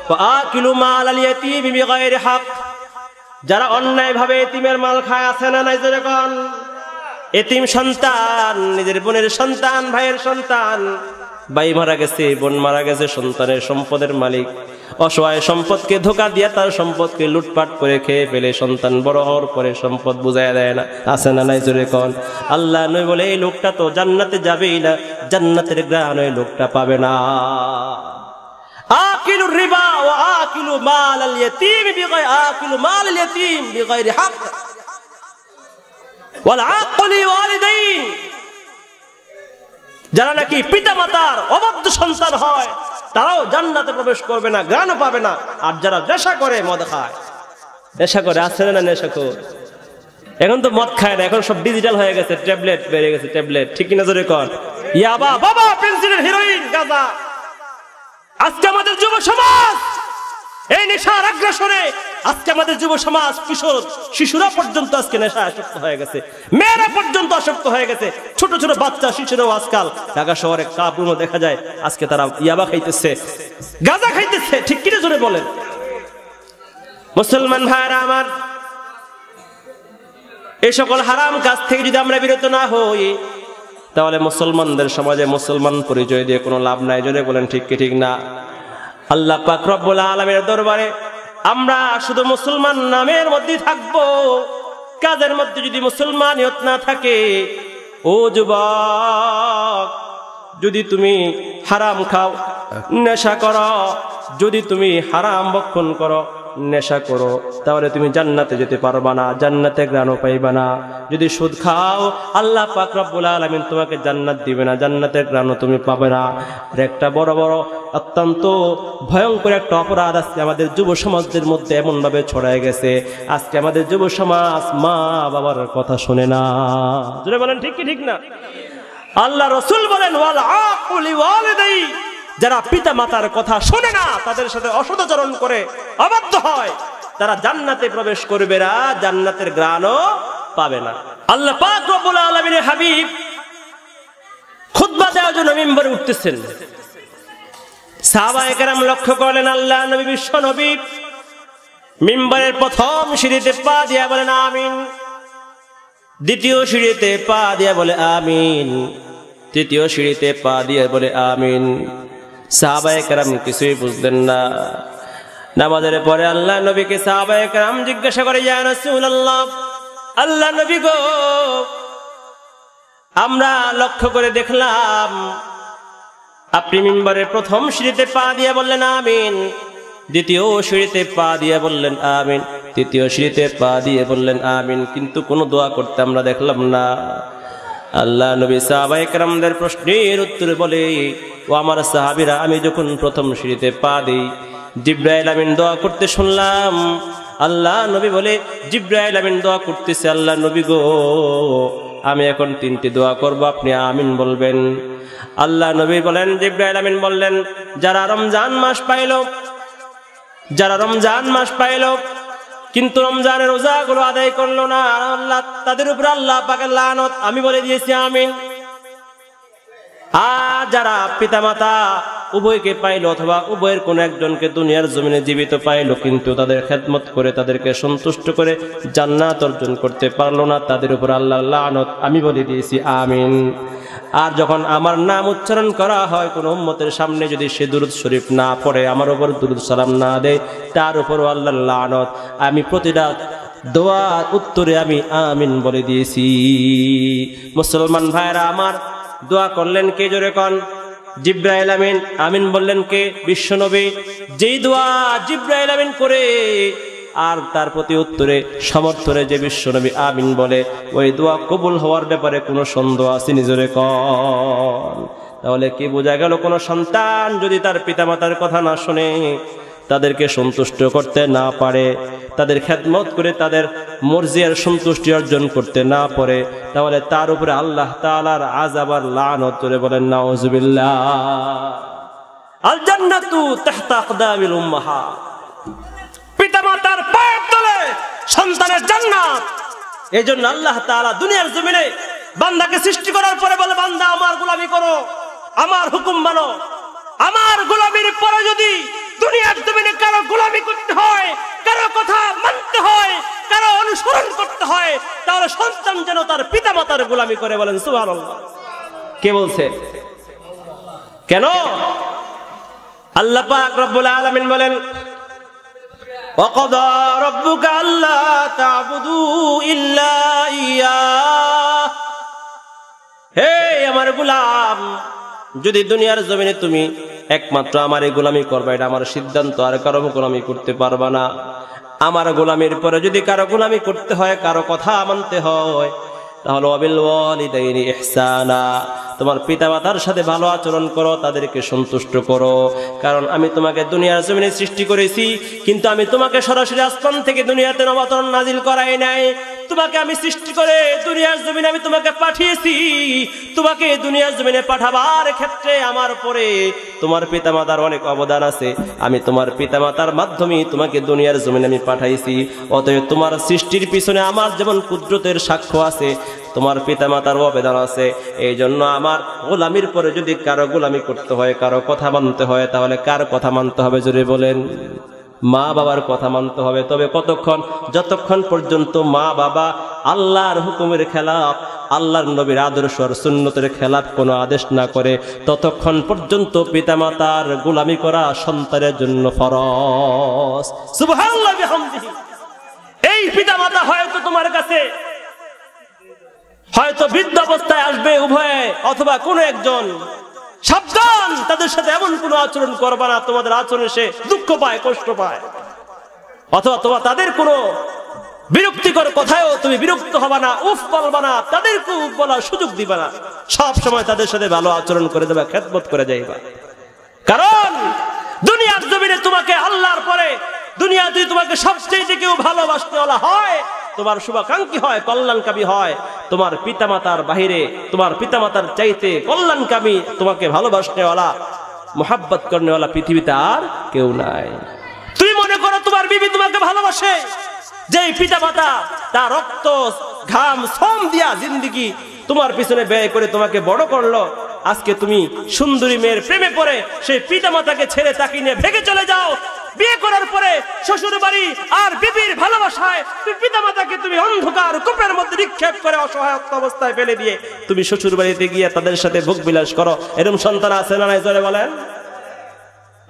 ওয়া আকিলু মালাল ইয়াতীমি বিগাইরি হক, যারা অন্যায়ভাবে এতিমের মাল খায়, আছে না নাই জোরে কোন? এতিম সন্তান, নিজের বোনের সন্তান, ভাইয়ের সন্তান, ভাই মারা গেছে, বোন মারা গেছে, সন্তানের সম্পদের মালিক অসহায় সম্পদকে ধোঁকা দিয়ে তার সম্পদকে লুটপাট করে খেয়ে ফেলে, সন্তান বড় হওয়ার পরে সম্পদ বুঝায় দেয় না, আছে না নাই জোরে কোন? আল্লাহ নবী বলে এই লোকটা তো জান্নাতে যাবেই না, জান্নাতের ঘ্রাণ ওই লোকটা পাবে না। আকিলুর রিবা ওয়া আকিলু মালাল ইয়াতীম বিগাইরি হক ওয়াল আক্লি ওয়ালিদাইন, যারা নাকি পিতা মাতার অবাধ্য সন্তান হয় তারাও জান্নাতে প্রবেশ করবে না, ঘ্রাণও পাবে না। আর যারা নেশা করে, মদ খায়, নেশা করে, আছে না নেশাখোর? এখন তো মদ খায় না, এখন সব ডিজিটাল হয়ে গেছে, ট্যাবলেট বেরিয়ে গেছে, ট্যাবলেট, ঠিক কিনা জোরে কর? ইয়াবা, বাবা, পেন্সিলের হেরোইন, গাঁজা। আজকে আমাদের যুব সমাজ এই নেশার আগ্রাসনে, আজকে আমাদের যুব সমাজ, কিশোর শিশুরা পর্যন্ত আজকে নেশা আসক্ত হয়ে গেছে, মেয়েরা পর্যন্ত আসক্ত হয়ে গেছে, ছোট ছোট বাচ্চা শিশুরাও আজকাল ঢাকা শহরে কাপুরও দেখা যায়, আজকে তারা ইয়াবা খাইতেছে, গাঁজা খাইতেছে, ঠিক কিনা জোরে বলেন? মুসলমান ভাইরা আমার, এই সকল হারাম কাজ থেকে যদি আমরা বিরত না হই তাহলে মুসলমানদের সমাজে মুসলমান পরিচয় দিয়ে কোনো লাভ নাই। জোরে বলেন ঠিক কি ঠিক না? আল্লাহ পাক রব্বুল আলামিনের দরবারে আমরা শুধু মুসলমান নামের মধ্যে থাকবো, কাজের মধ্যে যদি মুসলমানিয়ত না থাকে, ও যুবক, যদি তুমি হারাম খাও, নেশা করো, যদি তুমি হারাম ভক্ষণ করো, নেশা করো, তাহলে তুমি জান্নাতে যেতে পারবা না, জান্নাতে ঘ্রাণও পাইবা না। যদি সুদ খাও, আল্লাহ পাক রব্বুল আলামিন তোমাকে জান্নাত দিবে না, জান্নাতের ঘ্রাণও তুমি পাবে না। আর একটা বড় বড় অত্যন্ত ভয়ঙ্কর একটা অপরাধ আজকে আমাদের যুব সমাজের মধ্যে এমন ভাবে ছড়ায় গেছে, আজকে আমাদের যুব সমাজ মা বাবার কথা শোনে না। জোরে বলেন ঠিক কি ঠিক না? আল্লাহ রাসূল বলেন ওয়াল আকুলি ওয়ালিদাই, যারা পিতা মাতার কথা শোনে না, তাদের সাথে অসদাচরণ করে, অবাধ্য হয়, তারা জান্নাতে প্রবেশ করবে না, জান্নাতের ঘ্রাণও পাবে না। আল্লাহ পাক রব্বুল আলামিনের হাবিব খুতবা দেওয়ার জন্য মিম্বরে উঠতেছেন। সাহাবায়ে কেরাম লক্ষ্য করলেন আল্লাহ নবী, বিশ্ব নবী মিম্বরের প্রথম সিঁড়িতে পা দিয়া বলেন আমিন, দ্বিতীয় সিঁড়িতে পা দিয়া বলে আমিন, তৃতীয় সিঁড়িতে পা দিয়ে বলে আমিন। সাহাবায়ে কেরাম কিছুই বুঝলেন না। নামাজের পরে আল্লাহ নবীকে সাহাবায়ে কেরাম জিজ্ঞাসা করে, ইয়া রাসূলুল্লাহ, আল্লাহ নবী গো, আমরা লক্ষ্য করে দেখলাম আপনি মিম্বরের প্রথম সিঁড়িতে পা দিয়ে বললেন আমিন, দ্বিতীয় সিঁড়িতে পা দিয়ে বললেন আমিন, তৃতীয় সিঁড়িতে পা দিয়ে বললেন আমিন, কিন্তু কোনো দোয়া করতে আমরা দেখলাম না। আল্লাহ নবী সাহাবায়ে কেরামদের প্রশ্নের উত্তরে বলে, ও আমার সাহাবীরা, আমি যখন প্রথম সিঁড়িতে পা দিই জিবরাইল আমিন দোয়া করতে শুনলাম। আল্লাহ নবী বলে, জিবরাইল আমিন দোয়া করতেছে, আল্লাহ নবী গো আমি এখন 3টি দোয়া করব, আপনি আমিন বলবেন। আল্লাহ নবী বলেন, জিবরাইল আমিন বললেন, যারা রমজান মাস পাইল কিন্তু রমজানের রোজাগুলো আদায় করলো না, আল্লাহ তাদের উপর আল্লাহ পাকের লানত, আমি বলে দিয়েছি আমিন। আর যারা পিতামাতা উভয়কে পাইল অথবা উভয়ের কোন একজনকে দুনিয়ার জমিনে জীবিত পাইল কিন্তু তাদের খেদমত করে তাদেরকে সন্তুষ্ট করে জান্নাত অর্জন করতে পারলো না, তাদের উপর আল্লাহর লানত, আমি বলে দিয়েছি আমিন। আর যখন আমার নাম উচ্চারণ করা হয় কোন উম্মতের সামনে যদি সে দুরূদ শরীফ না পড়ে, আমার উপর দুরূদ সালাম না দেয়, তার উপর আল্লাহর লানত, আমি প্রতিটা দোয়ার উত্তরে আমি আমিন বলে দিয়েছি। মুসলমান ভাইরা আমার, দোয়া করলেন কে? জোরে কোন? জিবরাইল আমিন। আমিন বললেন কে? বিশ্বনবী। যেই দোয়া জিবরাইল আমিন করে আর তার প্রতি উত্তরে সমর্থনে যে বিশ্বনবী আমিন বলে, ওই দোয়া কবুল হওয়ার ব্যাপারে কোনো সন্দেহ আছে? নিজরে কোন? তাহলে কি বোঝা গেল? কোনো সন্তান যদি তার পিতামাতার কথা না শুনে, তাদেরকে সন্তুষ্ট করতে না পারে, তাদের খেদমত করে তাদের মর্জি আর সন্তুষ্টি অর্জন করতে না পারে, তাহলে তার উপরে আল্লাহ তাআলার আযাব আর লানত। করে বলেন নাউযুবিল্লাহ। আল জান্নাতু তাহতা আকদামিল উম্মাহাত, পিতামাতার পায়ের তলে সন্তানের জান্নাত। এইজন্য আল্লাহ তাআলা দুনিয়ার জমিনে বান্দাকে সৃষ্টি করার পরে বলে, বান্দা আমার গোলামি করো, আমার হুকুম মানো। আমার গোলামির পরে যদি দুনিয়ার জমিনে কারো গোলামি করতে হয়, কারো কথা মানতে হয়, কারো অনুসরণ করতে হয়, তাহলে সন্তান যেন তার পিতামাতার গোলামি করে। বলেন সুবহানাল্লাহ। কে বলছে? কেন? আল্লাহ পাক রব্বুল আলামিন বলেন, ওয়াকাদা রাব্বুকা আল্লা তা'বুদু ইল্লা ইয়্যাহ। হে আমার গোলাম, যদি দুনিয়ার জমিনে তুমি একমাত্র আমারই গোলামি করবে, এটা আমার সিদ্ধান্ত, আর কারো গোলামি করতে পারবা না। আমার গোলামির পরে যদি কারো গোলামি করতে হয়, কারো কথা মানতে হয়, তাহলে ওয়াবিল ওয়ালিদাইনি ইহসানা, তোমার পিতামাতার সাথে ভালো আচরণ করো, তাদেরকে সন্তুষ্ট করো। কারণ আমি তোমাকে দুনিয়ার জমিনে সৃষ্টি করেছি, কিন্তু আমি তোমাকে সরাসরি আসমান থেকে দুনিয়াতে অবতরণ নাজিল করাই নাই। তোমাকে আমি সৃষ্টি করে দুনিয়ার জমিনে আমি তোমাকে পাঠিয়েছি। তোমাকে দুনিয়ার জমিনে পাঠাবার ক্ষেত্রে আমার পরে তোমার পিতামাতার অনেক অবদান আছে। আমি তোমার পিতামাতার মাধ্যমে তোমাকে দুনিয়ার জমিনে আমি পাঠাইছি। অতএব তোমার সৃষ্টির পিছনে আমার যেমন কুদরতের সাক্ষ্য আছে, তোমার পিতামাতার অবদান আছে। এই জন্য আমার গোলামির পরে যদি কারো গোলামি করতে হয়, কারো কথা মানতে হয়, তাহলে কার কথা মানতে হবে? জোরে বলেন। মা বাবার কথা মানতে হবে। তবে কতক্ষণ? যতক্ষণ পর্যন্ত মা বাবা আল্লাহর হুকুমের খেলাফ, আল্লাহর নবীর আদর্শ আর সুন্নতের খেলাফ কোনো আদেশ না করে, ততক্ষণ পর্যন্ত পিতামাতার গোলামি করা সন্তানের জন্য ফরজ। সুবহানাল্লাহ বিহামদিহি। এই পিতামাতা হয়তো তোমার কাছে হয়তো বৃদ্ধ অবস্থায় আসবে উভয়ে, অথবা কোনো একজন। সাবধান, তাদের সাথে এমন কোন আচরণ করবা না তোমাদের আচরণে সে দুঃখ পায়, কষ্ট পায়, অথবা তোমার তাদের কোনো বিরক্তিকর কথায়ও তুমি বিরক্ত হবা না, উফ বলবা না, তাদেরকে উফ বলার সুযোগ দিবা না। সব সময় তাদের সাথে ভালো আচরণ করে দেবা, খেদমত করে যাইবা। কারণ দুনিয়ার জমিনে তোমাকে আল্লাহর পরে দুনিয়াতে তোমাকে সবচেয়ে কেউ ভালোবাসতেওয়ালা হয়, তোমার শুভাকাঙ্ক্ষী হয়, কল্যাণকামী হয়, তোমার পিতামাতার বাহিরে তোমার পিতামাতার চাইতে কল্যাণকামী, তোমাকে ভালোবাসনেওয়ালা, মোহাব্বত করনেওয়ালা পৃথিবীতে আর কেউ নাই। তুমি মনে করো তোমার বিবি তোমাকে ভালোবাসে, যেই পিতামাতা তার রক্ত ঘাম শ্রম দিয়া জিন্দেগি তোমার পিছনে ব্যয় করে তোমাকে বড় করলো, আজকে তুমি সুন্দরী মেয়ের প্রেমে পড়ে সেই পিতামাতাকে ছেড়ে তাকে নিয়ে ভেগে চলে যাও। বিয়ে করার পরে শ্বশুর বাড়ি আর বিবির ভালোবাসায় তুমি পিতামাতাকে তুমি অন্ধকার কূপের মধ্যে নিক্ষেপ করে অসহায় অবস্থায় ফেলে দিয়ে তুমি শ্বশুর বাড়িতে গিয়ে তাদের সাথে ভোগ বিলাস করো। এরকম সন্তান আছে না নাই? জোরে বলেন।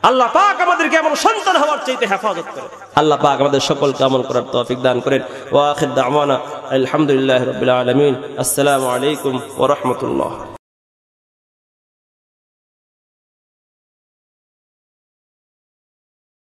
আল্লাহ পাক আমাদেরকে এমন সন্তান হওয়ার চাইতে হেফাজত করে। আল্লাহ পাক আমাদের সকলকে আমল করার তৌফিক দান করেন। ওয়া আখির দাওয়ানা আলহামদুলিল্লাহি রাব্বিল আলামিন। আসসালামু আলাইকুম ওয়া রাহমাতুল্লাহ।